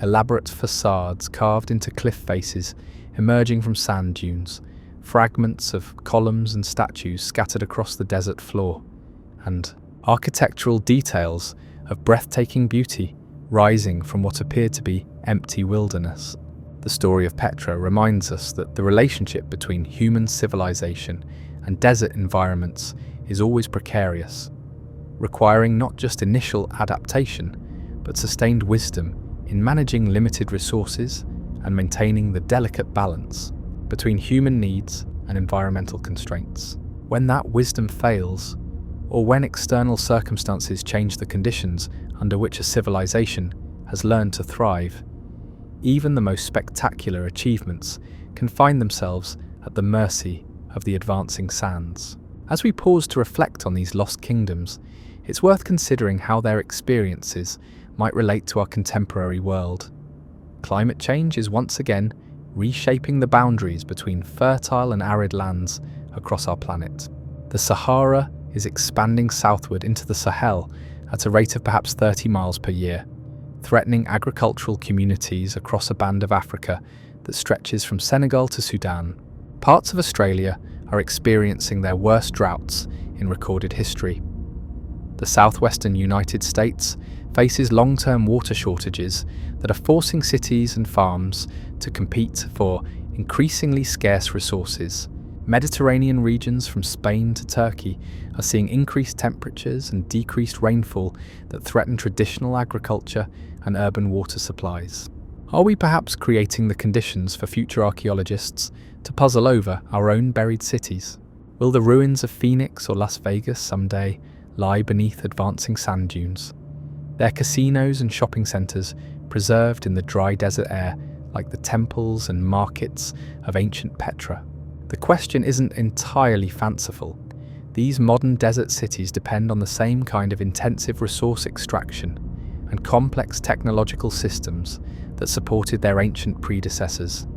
Elaborate facades carved into cliff faces emerging from sand dunes, fragments of columns and statues scattered across the desert floor, and architectural details of breathtaking beauty rising from what appeared to be empty wilderness. The story of Petra reminds us that the relationship between human civilization and desert environments is always precarious, requiring not just initial adaptation, but sustained wisdom in managing limited resources and maintaining the delicate balance between human needs and environmental constraints. When that wisdom fails, or when external circumstances change the conditions under which a civilization has learned to thrive, even the most spectacular achievements can find themselves at the mercy of the advancing sands. As we pause to reflect on these lost kingdoms, it's worth considering how their experiences might relate to our contemporary world. Climate change is once again reshaping the boundaries between fertile and arid lands across our planet. The Sahara is expanding southward into the Sahel at a rate of perhaps 30 miles per year, threatening agricultural communities across a band of Africa that stretches from Senegal to Sudan. Parts of Australia are experiencing their worst droughts in recorded history. The southwestern United States faces long-term water shortages that are forcing cities and farms to compete for increasingly scarce resources, Mediterranean regions from Spain to Turkey are seeing increased temperatures and decreased rainfall that threaten traditional agriculture and urban water supplies. Are we perhaps creating the conditions for future archaeologists to puzzle over our own buried cities? Will the ruins of Phoenix or Las Vegas someday lie beneath advancing sand dunes, their casinos and shopping centres preserved in the dry desert air like the temples and markets of ancient Petra? The question isn't entirely fanciful. These modern desert cities depend on the same kind of intensive resource extraction and complex technological systems that supported their ancient predecessors,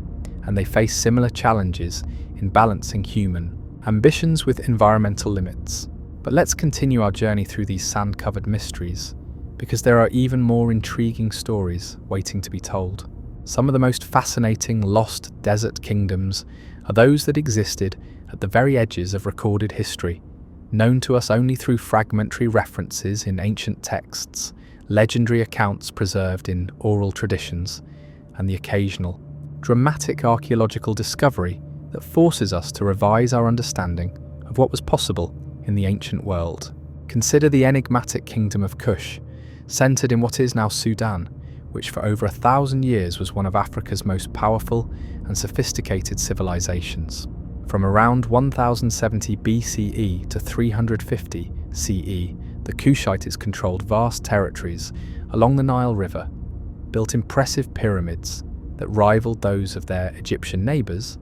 and they face similar challenges in balancing human ambitions with environmental limits. But let's continue our journey through these sand-covered mysteries, because there are even more intriguing stories waiting to be told. Some of the most fascinating lost desert kingdoms are those that existed at the very edges of recorded history, known to us only through fragmentary references in ancient texts, legendary accounts preserved in oral traditions, and the occasional, dramatic archaeological discovery that forces us to revise our understanding of what was possible in the ancient world. Consider the enigmatic kingdom of Kush, centered in what is now Sudan, which for over 1,000 years was one of Africa's most powerful and sophisticated civilizations. From around 1070 BCE to 350 CE, the Kushites controlled vast territories along the Nile River, built impressive pyramids that rivaled those of their Egyptian neighbors,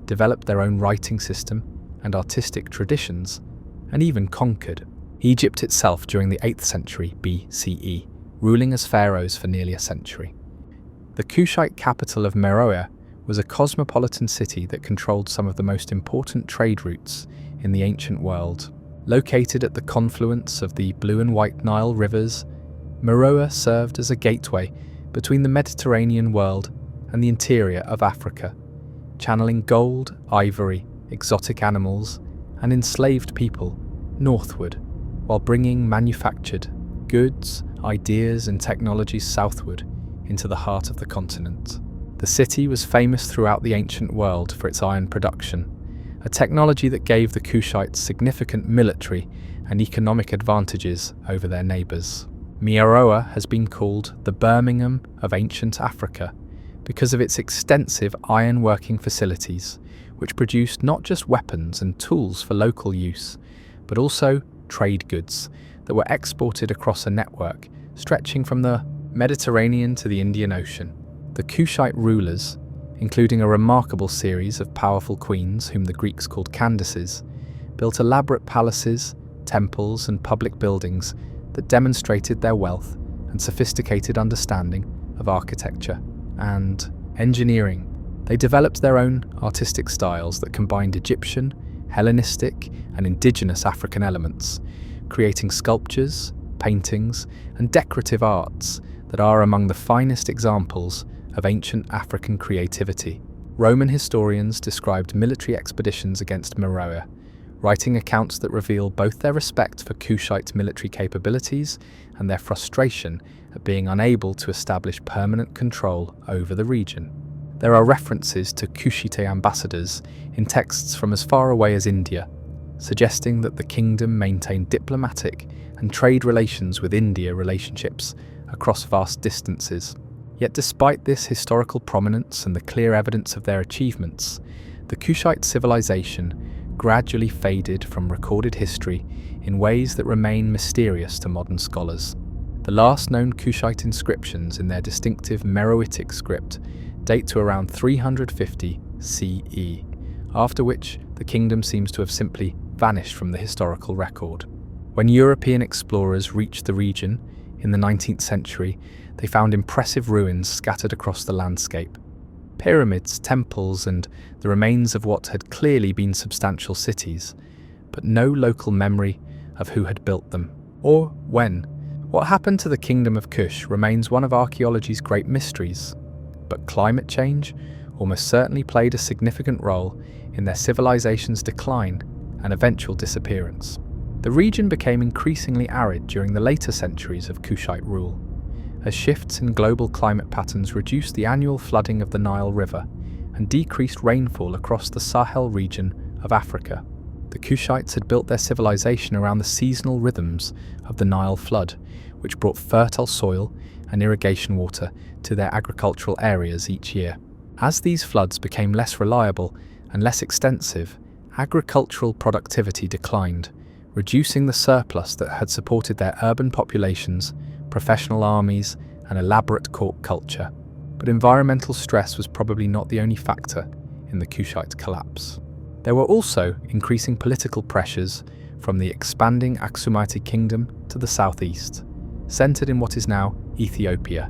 developed their own writing system and artistic traditions, and even conquered Egypt itself during the 8th century BCE, ruling as pharaohs for nearly a century. The Kushite capital of Meroe was a cosmopolitan city that controlled some of the most important trade routes in the ancient world. Located at the confluence of the Blue and White Nile rivers, Meroe served as a gateway between the Mediterranean world and the interior of Africa, channeling gold, ivory, exotic animals, and enslaved people northward, while bringing manufactured goods, ideas, and technologies southward into the heart of the continent. The city was famous throughout the ancient world for its iron production, a technology that gave the Kushites significant military and economic advantages over their neighbours. Meroe has been called the Birmingham of ancient Africa because of its extensive iron-working facilities, which produced not just weapons and tools for local use, but also trade goods that were exported across a network stretching from the Mediterranean to the Indian Ocean. The Kushite rulers, including a remarkable series of powerful queens whom the Greeks called Candaces, built elaborate palaces, temples, and public buildings that demonstrated their wealth and sophisticated understanding of architecture and engineering. They developed their own artistic styles that combined Egyptian, Hellenistic, and indigenous African elements, creating sculptures, paintings, and decorative arts that are among the finest examples of ancient African creativity. Roman historians described military expeditions against Meroe, writing accounts that reveal both their respect for Kushite military capabilities and their frustration at being unable to establish permanent control over the region. There are references to Kushite ambassadors in texts from as far away as India, suggesting that the kingdom maintained diplomatic and trade relations with India relationships across vast distances. Yet despite this historical prominence and the clear evidence of their achievements, the Kushite civilization gradually faded from recorded history in ways that remain mysterious to modern scholars. The last known Kushite inscriptions in their distinctive Meroitic script date to around 350 CE, after which the kingdom seems to have simply vanished from the historical record. When European explorers reached the region in the 19th century, they found impressive ruins scattered across the landscape. Pyramids, temples, and the remains of what had clearly been substantial cities, but no local memory of who had built them, or when. What happened to the kingdom of Kush remains one of archaeology's great mysteries, but climate change almost certainly played a significant role in their civilization's decline and eventual disappearance. The region became increasingly arid during the later centuries of Kushite rule, as shifts in global climate patterns reduced the annual flooding of the Nile River and decreased rainfall across the Sahel region of Africa. The Kushites had built their civilization around the seasonal rhythms of the Nile flood, which brought fertile soil and irrigation water to their agricultural areas each year. As these floods became less reliable and less extensive, agricultural productivity declined, reducing the surplus that had supported their urban populations, professional armies, and elaborate court culture. But environmental stress was probably not the only factor in the Kushite collapse. There were also increasing political pressures from the expanding Aksumite kingdom to the southeast, centered in what is now Ethiopia,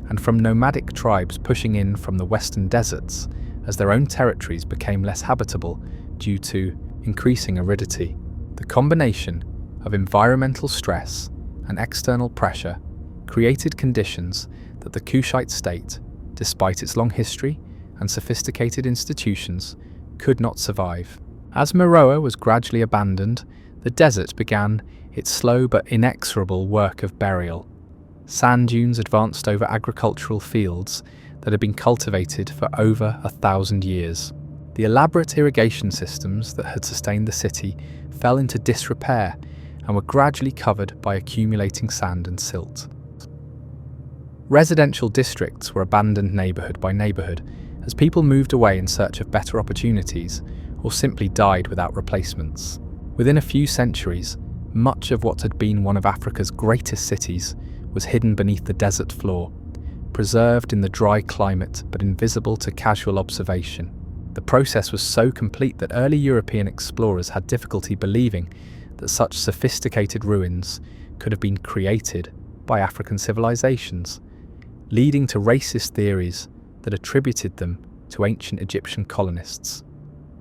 and from nomadic tribes pushing in from the western deserts as their own territories became less habitable due to increasing aridity. The combination of environmental stress and external pressure created conditions that the Kushite state, despite its long history and sophisticated institutions, could not survive. As Meroe was gradually abandoned, the desert began its slow but inexorable work of burial. Sand dunes advanced over agricultural fields that had been cultivated for over 1,000 years. The elaborate irrigation systems that had sustained the city fell into disrepair and were gradually covered by accumulating sand and silt. Residential districts were abandoned neighbourhood by neighbourhood as people moved away in search of better opportunities or simply died without replacements. Within a few centuries, much of what had been one of Africa's greatest cities was hidden beneath the desert floor, preserved in the dry climate but invisible to casual observation. The process was so complete that early European explorers had difficulty believing that such sophisticated ruins could have been created by African civilizations, leading to racist theories that attributed them to ancient Egyptian colonists,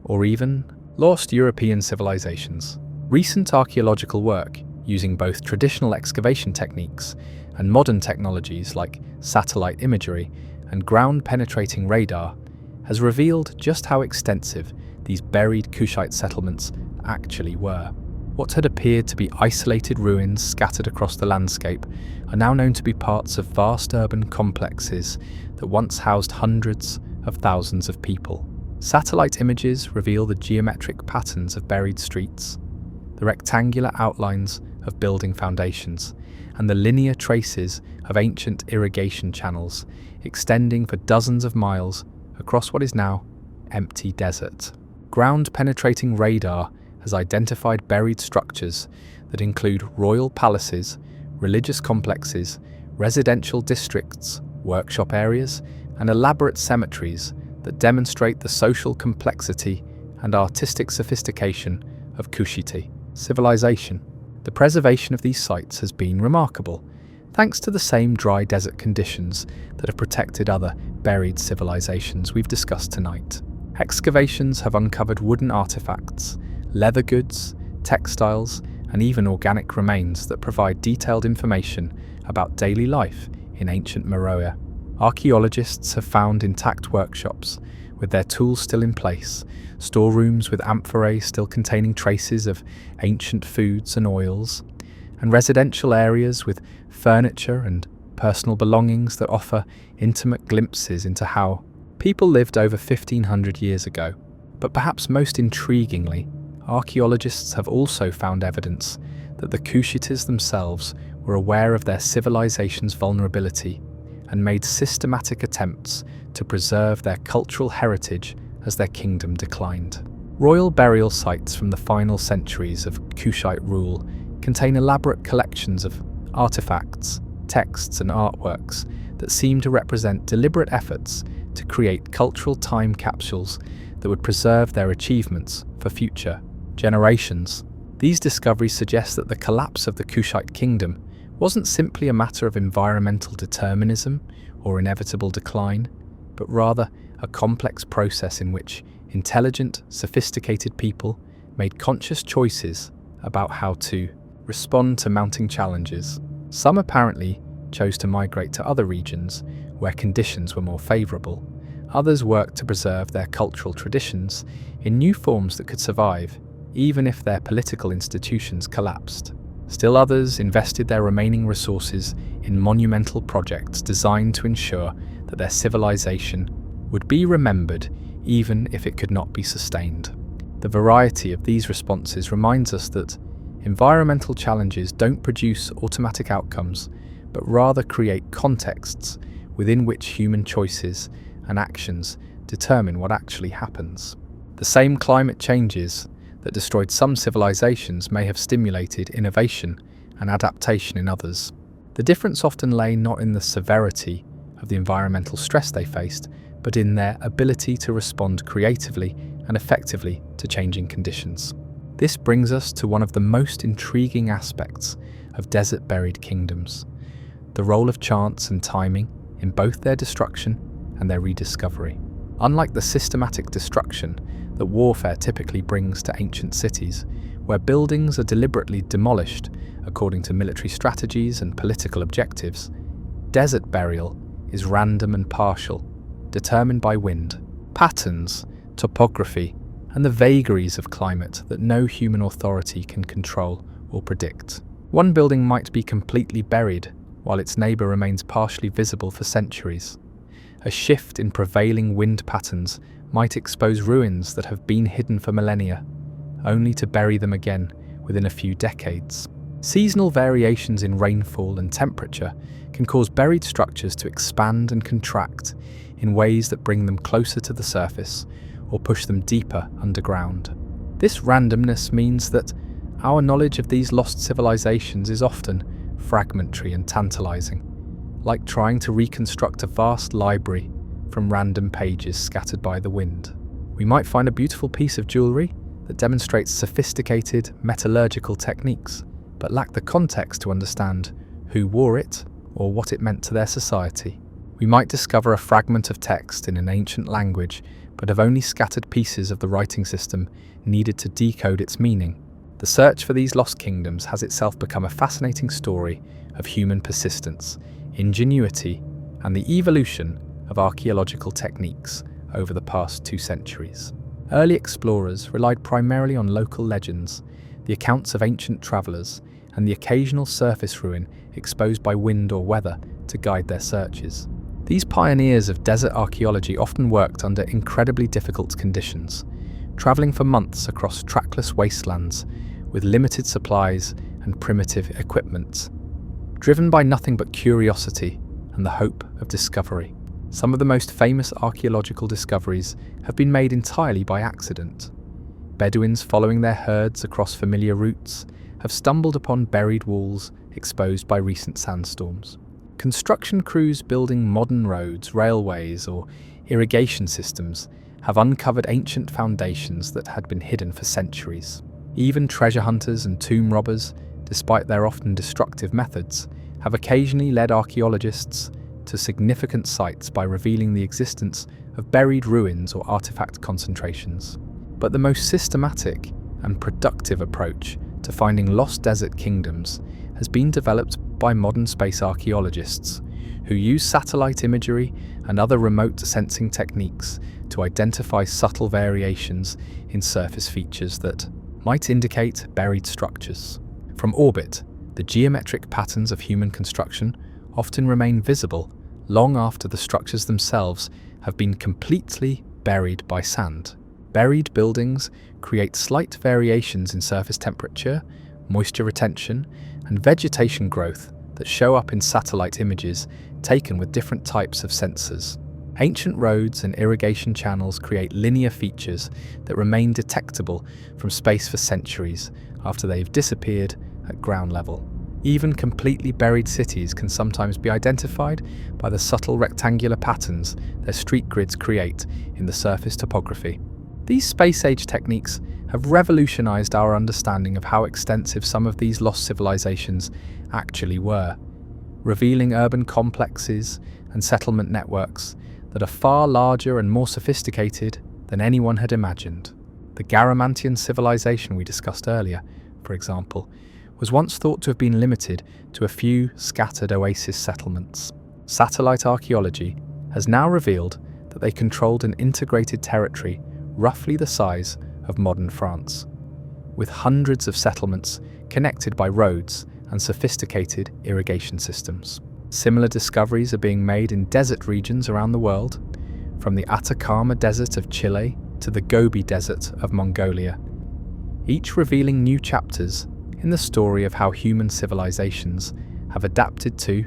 or even lost European civilizations. Recent archaeological work, using both traditional excavation techniques and modern technologies like satellite imagery and ground-penetrating radar, has revealed just how extensive these buried Kushite settlements actually were. What had appeared to be isolated ruins scattered across the landscape are now known to be parts of vast urban complexes that once housed hundreds of thousands of people. Satellite images reveal the geometric patterns of buried streets, the rectangular outlines of building foundations, and the linear traces of ancient irrigation channels extending for dozens of miles across what is now empty desert. Ground-penetrating radar has identified buried structures that include royal palaces, religious complexes, residential districts, workshop areas, and elaborate cemeteries that demonstrate the social complexity and artistic sophistication of Kushite civilization. The preservation of these sites has been remarkable, thanks to the same dry desert conditions that have protected other buried civilizations we've discussed tonight. Excavations have uncovered wooden artifacts, leather goods, textiles, and even organic remains that provide detailed information about daily life in ancient Meroe. Archaeologists have found intact workshops with their tools still in place, storerooms with amphorae still containing traces of ancient foods and oils, and residential areas with furniture and personal belongings that offer intimate glimpses into how people lived over 1,500 years ago. But perhaps most intriguingly, archaeologists have also found evidence that the Kushites themselves were aware of their civilization's vulnerability and made systematic attempts to preserve their cultural heritage as their kingdom declined. Royal burial sites from the final centuries of Kushite rule contain elaborate collections of artifacts, texts, and artworks that seem to represent deliberate efforts to create cultural time capsules that would preserve their achievements for future generations. These discoveries suggest that the collapse of the Kushite kingdom wasn't simply a matter of environmental determinism or inevitable decline, but rather a complex process in which intelligent, sophisticated people made conscious choices about how to respond to mounting challenges. Some apparently chose to migrate to other regions where conditions were more favourable. Others worked to preserve their cultural traditions in new forms that could survive, even if their political institutions collapsed. Still others invested their remaining resources in monumental projects designed to ensure that their civilization would be remembered even if it could not be sustained. The variety of these responses reminds us that environmental challenges don't produce automatic outcomes, but rather create contexts within which human choices and actions determine what actually happens. The same climate changes that destroyed some civilizations may have stimulated innovation and adaptation in others. The difference often lay not in the severity of the environmental stress they faced, but in their ability to respond creatively and effectively to changing conditions. This brings us to one of the most intriguing aspects of desert-buried kingdoms: the role of chance and timing in both their destruction and their rediscovery. Unlike the systematic destruction that warfare typically brings to ancient cities, where buildings are deliberately demolished according to military strategies and political objectives, desert burial is random and partial, determined by wind, patterns, topography, and the vagaries of climate that no human authority can control or predict. One building might be completely buried, while its neighbour remains partially visible for centuries. A shift in prevailing wind patterns might expose ruins that have been hidden for millennia, only to bury them again within a few decades. Seasonal variations in rainfall and temperature can cause buried structures to expand and contract in ways that bring them closer to the surface or push them deeper underground. This randomness means that our knowledge of these lost civilizations is often fragmentary and tantalizing, like trying to reconstruct a vast library from random pages scattered by the wind. We might find a beautiful piece of jewelry that demonstrates sophisticated metallurgical techniques, but lack the context to understand who wore it or what it meant to their society. We might discover a fragment of text in an ancient language, but have only scattered pieces of the writing system needed to decode its meaning. The search for these lost kingdoms has itself become a fascinating story of human persistence, ingenuity, and the evolution of archaeological techniques over the past 2 centuries. Early explorers relied primarily on local legends, the accounts of ancient travelers, and the occasional surface ruin exposed by wind or weather to guide their searches. These pioneers of desert archaeology often worked under incredibly difficult conditions, traveling for months across trackless wastelands with limited supplies and primitive equipment, driven by nothing but curiosity and the hope of discovery. Some of the most famous archaeological discoveries have been made entirely by accident. Bedouins following their herds across familiar routes have stumbled upon buried walls exposed by recent sandstorms. Construction crews building modern roads, railways, or irrigation systems have uncovered ancient foundations that had been hidden for centuries. Even treasure hunters and tomb robbers, despite their often destructive methods, have occasionally led archaeologists to significant sites by revealing the existence of buried ruins or artifact concentrations. But the most systematic and productive approach to finding lost desert kingdoms has been developed by modern space archaeologists, who use satellite imagery and other remote sensing techniques to identify subtle variations in surface features that might indicate buried structures. From orbit, the geometric patterns of human construction often remain visible long after the structures themselves have been completely buried by sand. Buried buildings create slight variations in surface temperature, moisture retention, and vegetation growth that show up in satellite images taken with different types of sensors. Ancient roads and irrigation channels create linear features that remain detectable from space for centuries after they've disappeared at ground level. Even completely buried cities can sometimes be identified by the subtle rectangular patterns their street grids create in the surface topography. These space-age techniques have revolutionized our understanding of how extensive some of these lost civilizations actually were, revealing urban complexes and settlement networks that are far larger and more sophisticated than anyone had imagined. The Garamantian civilization we discussed earlier, for example, was once thought to have been limited to a few scattered oasis settlements. Satellite archaeology has now revealed that they controlled an integrated territory roughly the size of modern France, with hundreds of settlements connected by roads and sophisticated irrigation systems. Similar discoveries are being made in desert regions around the world, from the Atacama Desert of Chile to the Gobi Desert of Mongolia, each revealing new chapters in the story of how human civilizations have adapted to,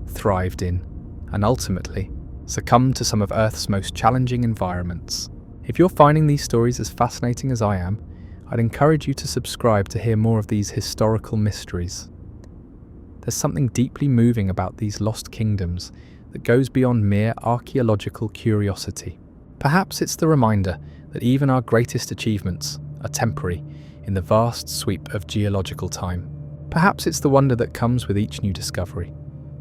thrived in, and ultimately succumbed to some of Earth's most challenging environments. If you're finding these stories as fascinating as I am, I'd encourage you to subscribe to hear more of these historical mysteries. There's something deeply moving about these lost kingdoms that goes beyond mere archaeological curiosity. Perhaps it's the reminder that even our greatest achievements are temporary in the vast sweep of geological time. Perhaps it's the wonder that comes with each new discovery,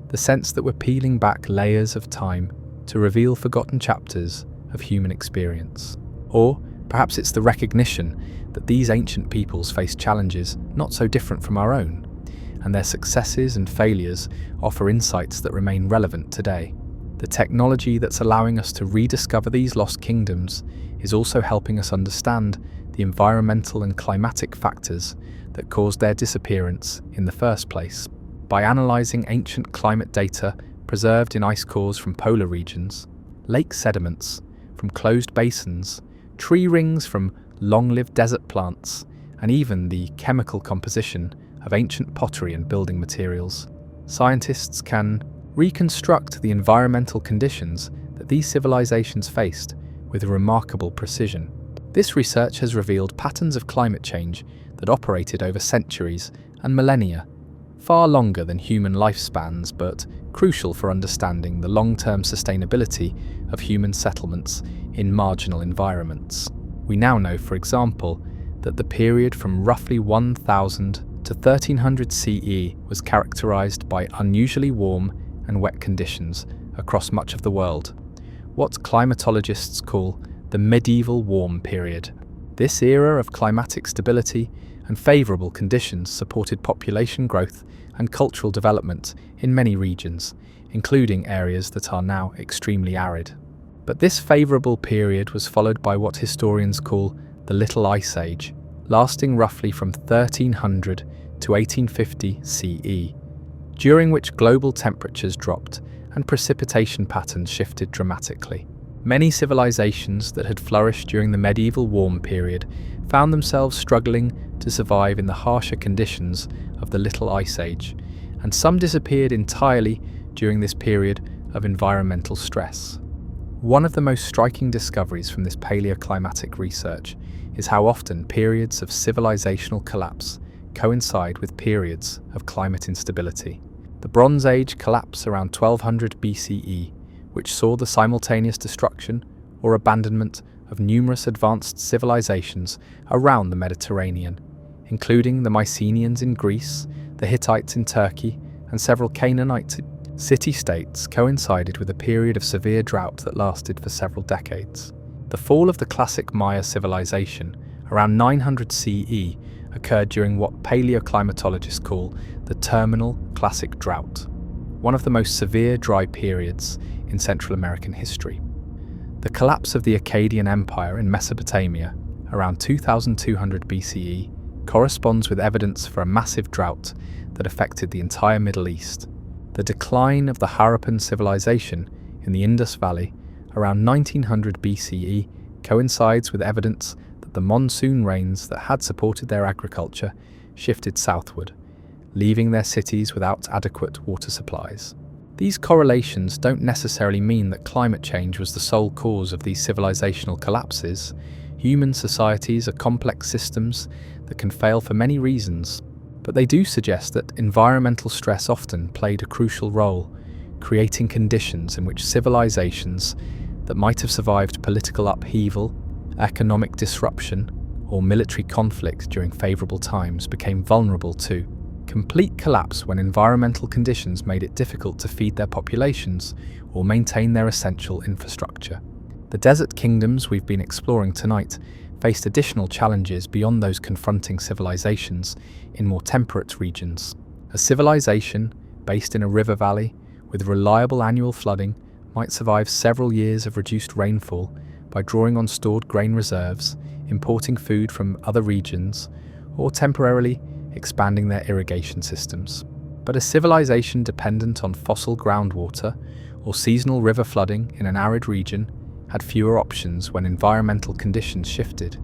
the sense that we're peeling back layers of time to reveal forgotten chapters of human experience. Or perhaps it's the recognition that these ancient peoples faced challenges not so different from our own, and their successes and failures offer insights that remain relevant today. The technology that's allowing us to rediscover these lost kingdoms is also helping us understand the environmental and climatic factors that caused their disappearance in the first place. By analysing ancient climate data preserved in ice cores from polar regions, lake sediments from closed basins, tree rings from long-lived desert plants, and even the chemical composition of ancient pottery and building materials, scientists can reconstruct the environmental conditions that these civilizations faced with remarkable precision. This research has revealed patterns of climate change that operated over centuries and millennia, far longer than human lifespans, but crucial for understanding the long-term sustainability of human settlements in marginal environments. We now know, for example, that the period from roughly 1000 to 1300 CE was characterized by unusually warm and wet conditions across much of the world, what climatologists call the medieval warm period. This era of climatic stability and favorable conditions supported population growth and cultural development in many regions, including areas that are now extremely arid. But this favorable period was followed by what historians call the Little Ice Age, lasting roughly from 1300 to 1850 CE, during which global temperatures dropped and precipitation patterns shifted dramatically. Many civilizations that had flourished during the medieval warm period found themselves struggling to survive in the harsher conditions of the Little Ice Age, and some disappeared entirely during this period of environmental stress. One of the most striking discoveries from this paleoclimatic research is how often periods of civilizational collapse coincide with periods of climate instability. The Bronze Age collapse around 1200 BCE, which saw the simultaneous destruction or abandonment of numerous advanced civilizations around the Mediterranean, including the Mycenaeans in Greece, the Hittites in Turkey, and several Canaanite city-states, coincided with a period of severe drought that lasted for several decades. The fall of the classic Maya civilization, around 900 CE, occurred during what paleoclimatologists call the terminal classic drought, one of the most severe dry periods in Central American history. The collapse of the Akkadian Empire in Mesopotamia, around 2200 BCE, corresponds with evidence for a massive drought that affected the entire Middle East. The decline of the Harappan civilization in the Indus Valley, around 1900 BCE, coincides with evidence that the monsoon rains that had supported their agriculture shifted southward, leaving their cities without adequate water supplies. These correlations don't necessarily mean that climate change was the sole cause of these civilizational collapses. Human societies are complex systems that can fail for many reasons, but they do suggest that environmental stress often played a crucial role, creating conditions in which civilizations that might have survived political upheaval, economic disruption, or military conflict during favorable times became vulnerable to complete collapse when environmental conditions made it difficult to feed their populations or maintain their essential infrastructure. The desert kingdoms we've been exploring tonight faced additional challenges beyond those confronting civilizations in more temperate regions. A civilization based in a river valley with reliable annual flooding might survive several years of reduced rainfall by drawing on stored grain reserves, importing food from other regions, or temporarily expanding their irrigation systems. But a civilization dependent on fossil groundwater or seasonal river flooding in an arid region had fewer options when environmental conditions shifted.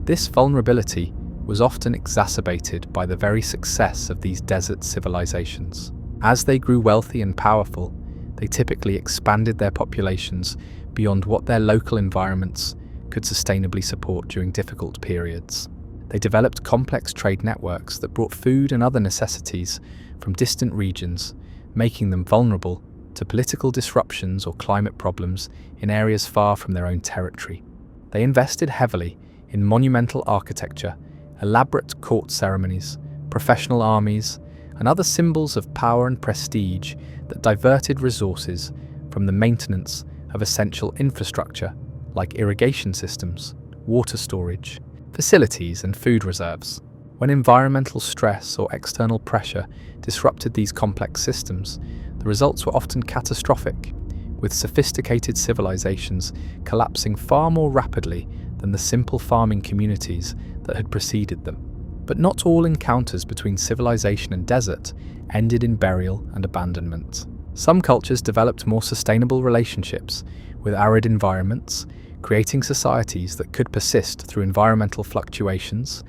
This vulnerability was often exacerbated by the very success of these desert civilizations. As they grew wealthy and powerful, they typically expanded their populations beyond what their local environments could sustainably support during difficult periods. They developed complex trade networks that brought food and other necessities from distant regions, making them vulnerable to political disruptions or climate problems in areas far from their own territory. They invested heavily in monumental architecture, elaborate court ceremonies, professional armies, and other symbols of power and prestige that diverted resources from the maintenance of essential infrastructure like irrigation systems, water storage, facilities, and food reserves. When environmental stress or external pressure disrupted these complex systems, the results were often catastrophic, with sophisticated civilizations collapsing far more rapidly than the simple farming communities that had preceded them. But not all encounters between civilization and desert ended in burial and abandonment. Some cultures developed more sustainable relationships with arid environments, creating societies that could persist through environmental fluctuations,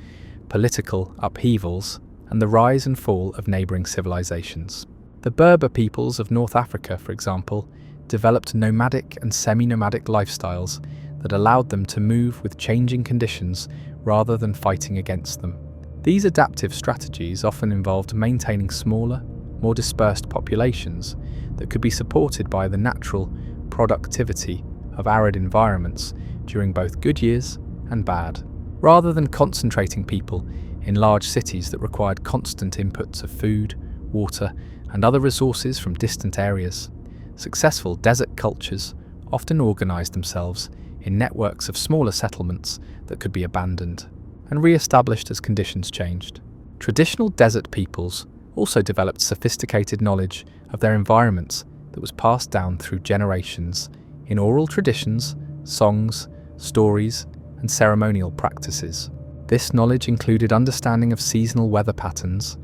political upheavals, and the rise and fall of neighboring civilizations. The Berber peoples of North Africa, for example, developed nomadic and semi-nomadic lifestyles that allowed them to move with changing conditions rather than fighting against them. These adaptive strategies often involved maintaining smaller, more dispersed populations that could be supported by the natural productivity of arid environments during both good years and bad. Rather than concentrating people in large cities that required constant inputs of food, water, and other resources from distant areas, successful desert cultures often organized themselves in networks of smaller settlements that could be abandoned and re-established as conditions changed. Traditional desert peoples also developed sophisticated knowledge of their environments that was passed down through generations in oral traditions, songs, stories, and ceremonial practices. This knowledge included understanding of seasonal weather patterns,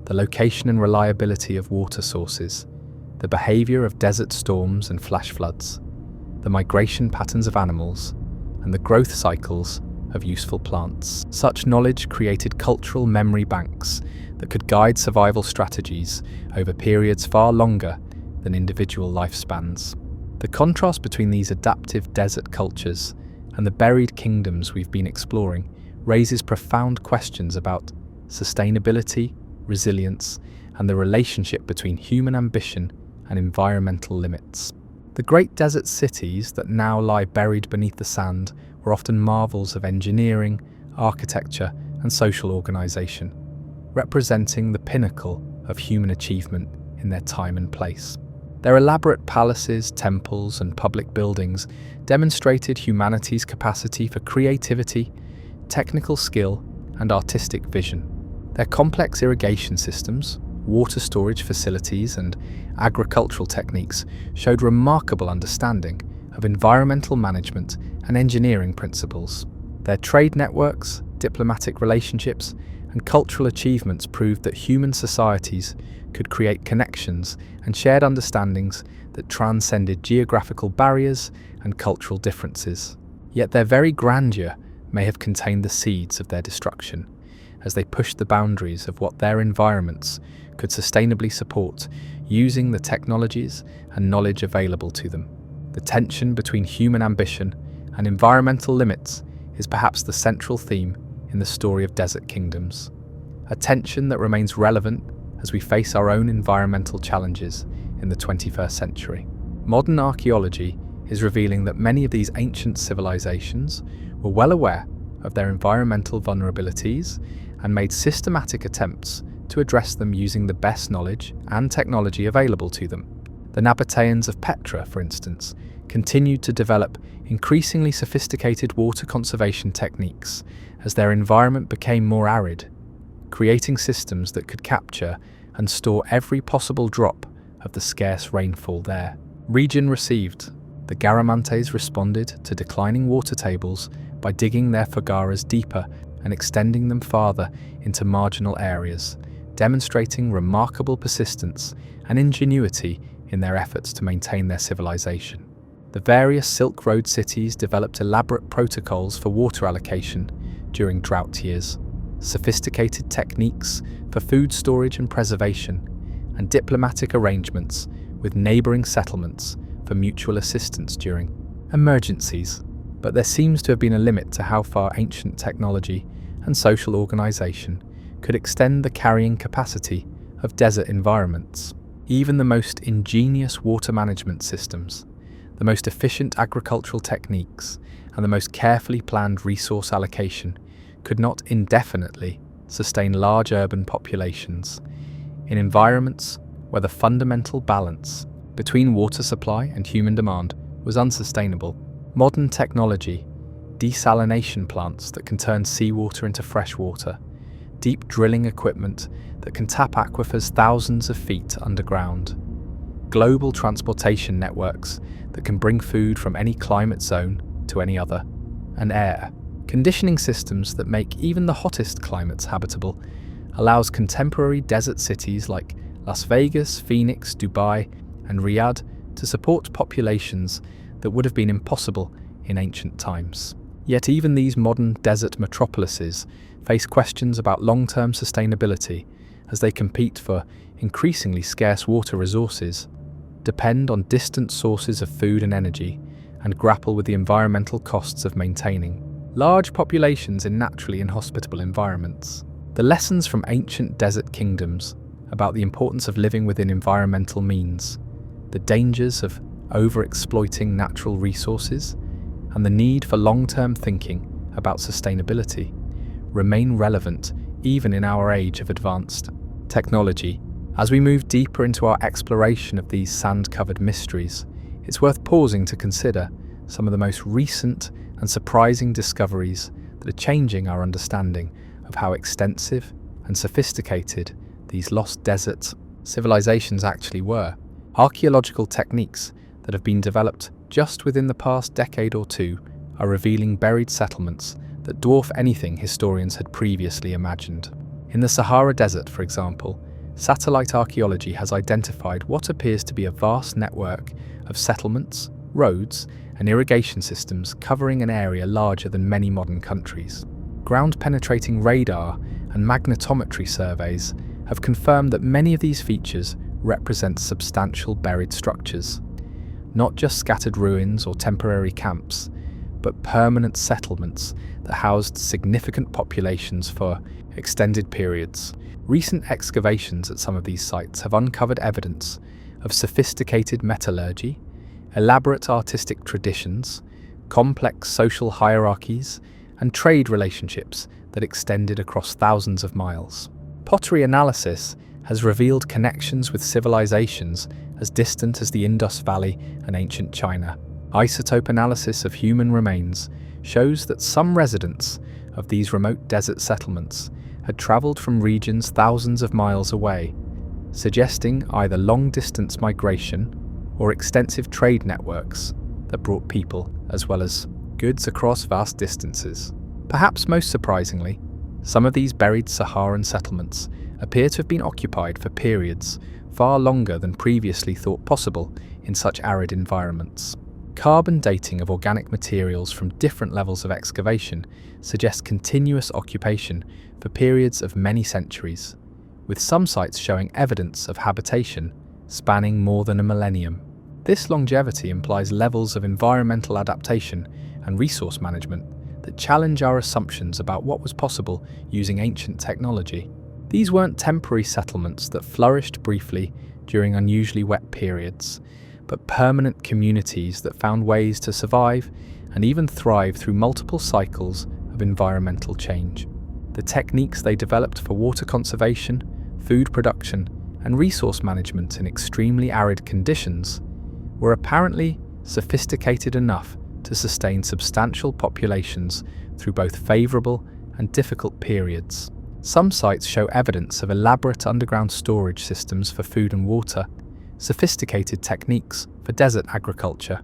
the location and reliability of water sources, the behavior of desert storms and flash floods, the migration patterns of animals, and the growth cycles of useful plants. Such knowledge created cultural memory banks that could guide survival strategies over periods far longer than individual lifespans. The contrast between these adaptive desert cultures and the buried kingdoms we've been exploring raises profound questions about sustainability, resilience, and the relationship between human ambition and environmental limits. The great desert cities that now lie buried beneath the sand were often marvels of engineering, architecture, and social organization, representing the pinnacle of human achievement in their time and place. Their elaborate palaces, temples, and public buildings demonstrated humanity's capacity for creativity, technical skill, and artistic vision. Their complex irrigation systems, water storage facilities, and agricultural techniques showed remarkable understanding of environmental management and engineering principles. Their trade networks, diplomatic relationships, and cultural achievements proved that human societies could create connections and shared understandings that transcended geographical barriers and cultural differences. Yet their very grandeur may have contained the seeds of their destruction, as they pushed the boundaries of what their environments could sustainably support using the technologies and knowledge available to them. The tension between human ambition and environmental limits is perhaps the central theme in the story of desert kingdoms, a tension that remains relevant as we face our own environmental challenges in the 21st century. Modern archaeology is revealing that many of these ancient civilizations were well aware of their environmental vulnerabilities and made systematic attempts to address them using the best knowledge and technology available to them. The Nabateans of Petra, for instance, continued to develop increasingly sophisticated water conservation techniques as their environment became more arid, creating systems that could capture and store every possible drop of the scarce rainfall there. Region received. The Garamantes responded to declining water tables by digging their fogaras deeper and extending them farther into marginal areas, demonstrating remarkable persistence and ingenuity in their efforts to maintain their civilization. The The various Silk Road cities developed elaborate protocols for water allocation during drought years, sophisticated techniques for food storage and preservation, and diplomatic arrangements with neighbouring settlements for mutual assistance during emergencies. But there seems to have been a limit to how far ancient technology and social organisation could extend the carrying capacity of desert environments. Even the most ingenious water management systems, the most efficient agricultural techniques, and the most carefully planned resource allocation could not indefinitely sustain large urban populations in environments where the fundamental balance between water supply and human demand was unsustainable. Modern technology, desalination plants that can turn seawater into fresh water, deep drilling equipment that can tap aquifers thousands of feet underground, global transportation networks that can bring food from any climate zone to any other, and air conditioning systems that make even the hottest climates habitable, allows contemporary desert cities like Las Vegas, Phoenix, Dubai, and Riyadh to support populations that would have been impossible in ancient times. Yet even these modern desert metropolises face questions about long-term sustainability as they compete for increasingly scarce water resources, depend on distant sources of food and energy, and grapple with the environmental costs of maintaining large populations in naturally inhospitable environments. The lessons from ancient desert kingdoms about the importance of living within environmental means, the dangers of over-exploiting natural resources, and the need for long-term thinking about sustainability remain relevant even in our age of advanced technology. As we move deeper into our exploration of these sand-covered mysteries, it's worth pausing to consider some of the most recent and surprising discoveries that are changing our understanding of how extensive and sophisticated these lost desert civilizations actually were. Archaeological techniques that have been developed just within the past decade or two are revealing buried settlements that dwarf anything historians had previously imagined. In the Sahara Desert, for example, satellite archaeology has identified what appears to be a vast network of settlements, roads, and irrigation systems covering an area larger than many modern countries. Ground-penetrating radar and magnetometry surveys have confirmed that many of these features represent substantial buried structures, not just scattered ruins or temporary camps, but permanent settlements that housed significant populations for extended periods. Recent excavations at some of these sites have uncovered evidence of sophisticated metallurgy, elaborate artistic traditions, complex social hierarchies, and trade relationships that extended across thousands of miles. Pottery analysis has revealed connections with civilizations as distant as the Indus Valley and ancient China. Isotope analysis of human remains shows that some residents of these remote desert settlements had traveled from regions thousands of miles away, suggesting either long-distance migration or extensive trade networks that brought people as well as goods across vast distances. Perhaps most surprisingly, some of these buried Saharan settlements appear to have been occupied for periods far longer than previously thought possible in such arid environments. Carbon dating of organic materials from different levels of excavation suggests continuous occupation for periods of many centuries, with some sites showing evidence of habitation spanning more than a millennium. This longevity implies levels of environmental adaptation and resource management that challenge our assumptions about what was possible using ancient technology. These weren't temporary settlements that flourished briefly during unusually wet periods, but permanent communities that found ways to survive and even thrive through multiple cycles of environmental change. The techniques they developed for water conservation, food production, and resource management in extremely arid conditions were apparently sophisticated enough to sustain substantial populations through both favourable and difficult periods. Some sites show evidence of elaborate underground storage systems for food and water, sophisticated techniques for desert agriculture,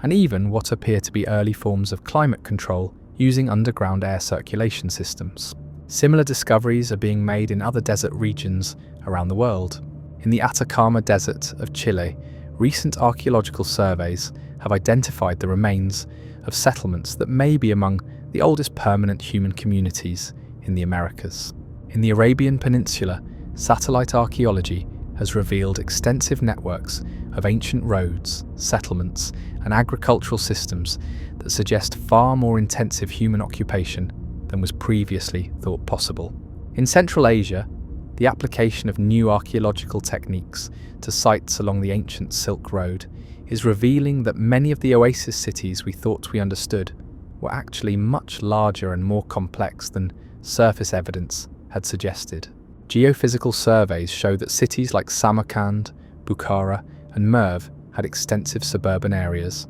and even what appear to be early forms of climate control using underground air circulation systems. Similar discoveries are being made in other desert regions around the world. In the Atacama Desert of Chile, recent archaeological surveys have identified the remains of settlements that may be among the oldest permanent human communities in the Americas. In the Arabian Peninsula, satellite archaeology has revealed extensive networks of ancient roads, settlements, and agricultural systems that suggest far more intensive human occupation than was previously thought possible. In Central Asia, the application of new archaeological techniques to sites along the ancient Silk Road is revealing that many of the oasis cities we thought we understood were actually much larger and more complex than surface evidence had suggested. Geophysical surveys show that cities like Samarkand, Bukhara, and Merv had extensive suburban areas,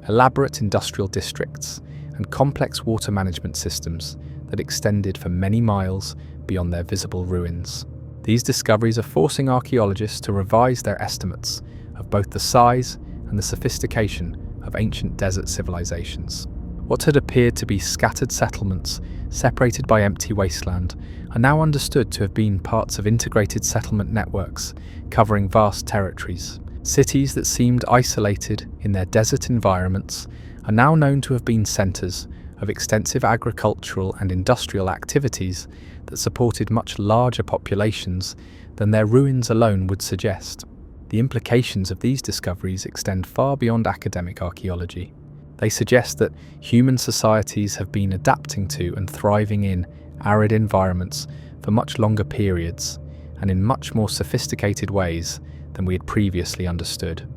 elaborate industrial districts, and complex water management systems that extended for many miles beyond their visible ruins. These discoveries are forcing archaeologists to revise their estimates of both the size and the sophistication of ancient desert civilizations. What had appeared to be scattered settlements separated by empty wasteland are now understood to have been parts of integrated settlement networks covering vast territories. Cities that seemed isolated in their desert environments are now known to have been centers of extensive agricultural and industrial activities that supported much larger populations than their ruins alone would suggest. The implications of these discoveries extend far beyond academic archaeology. They suggest that human societies have been adapting to and thriving in arid environments for much longer periods and in much more sophisticated ways than we had previously understood.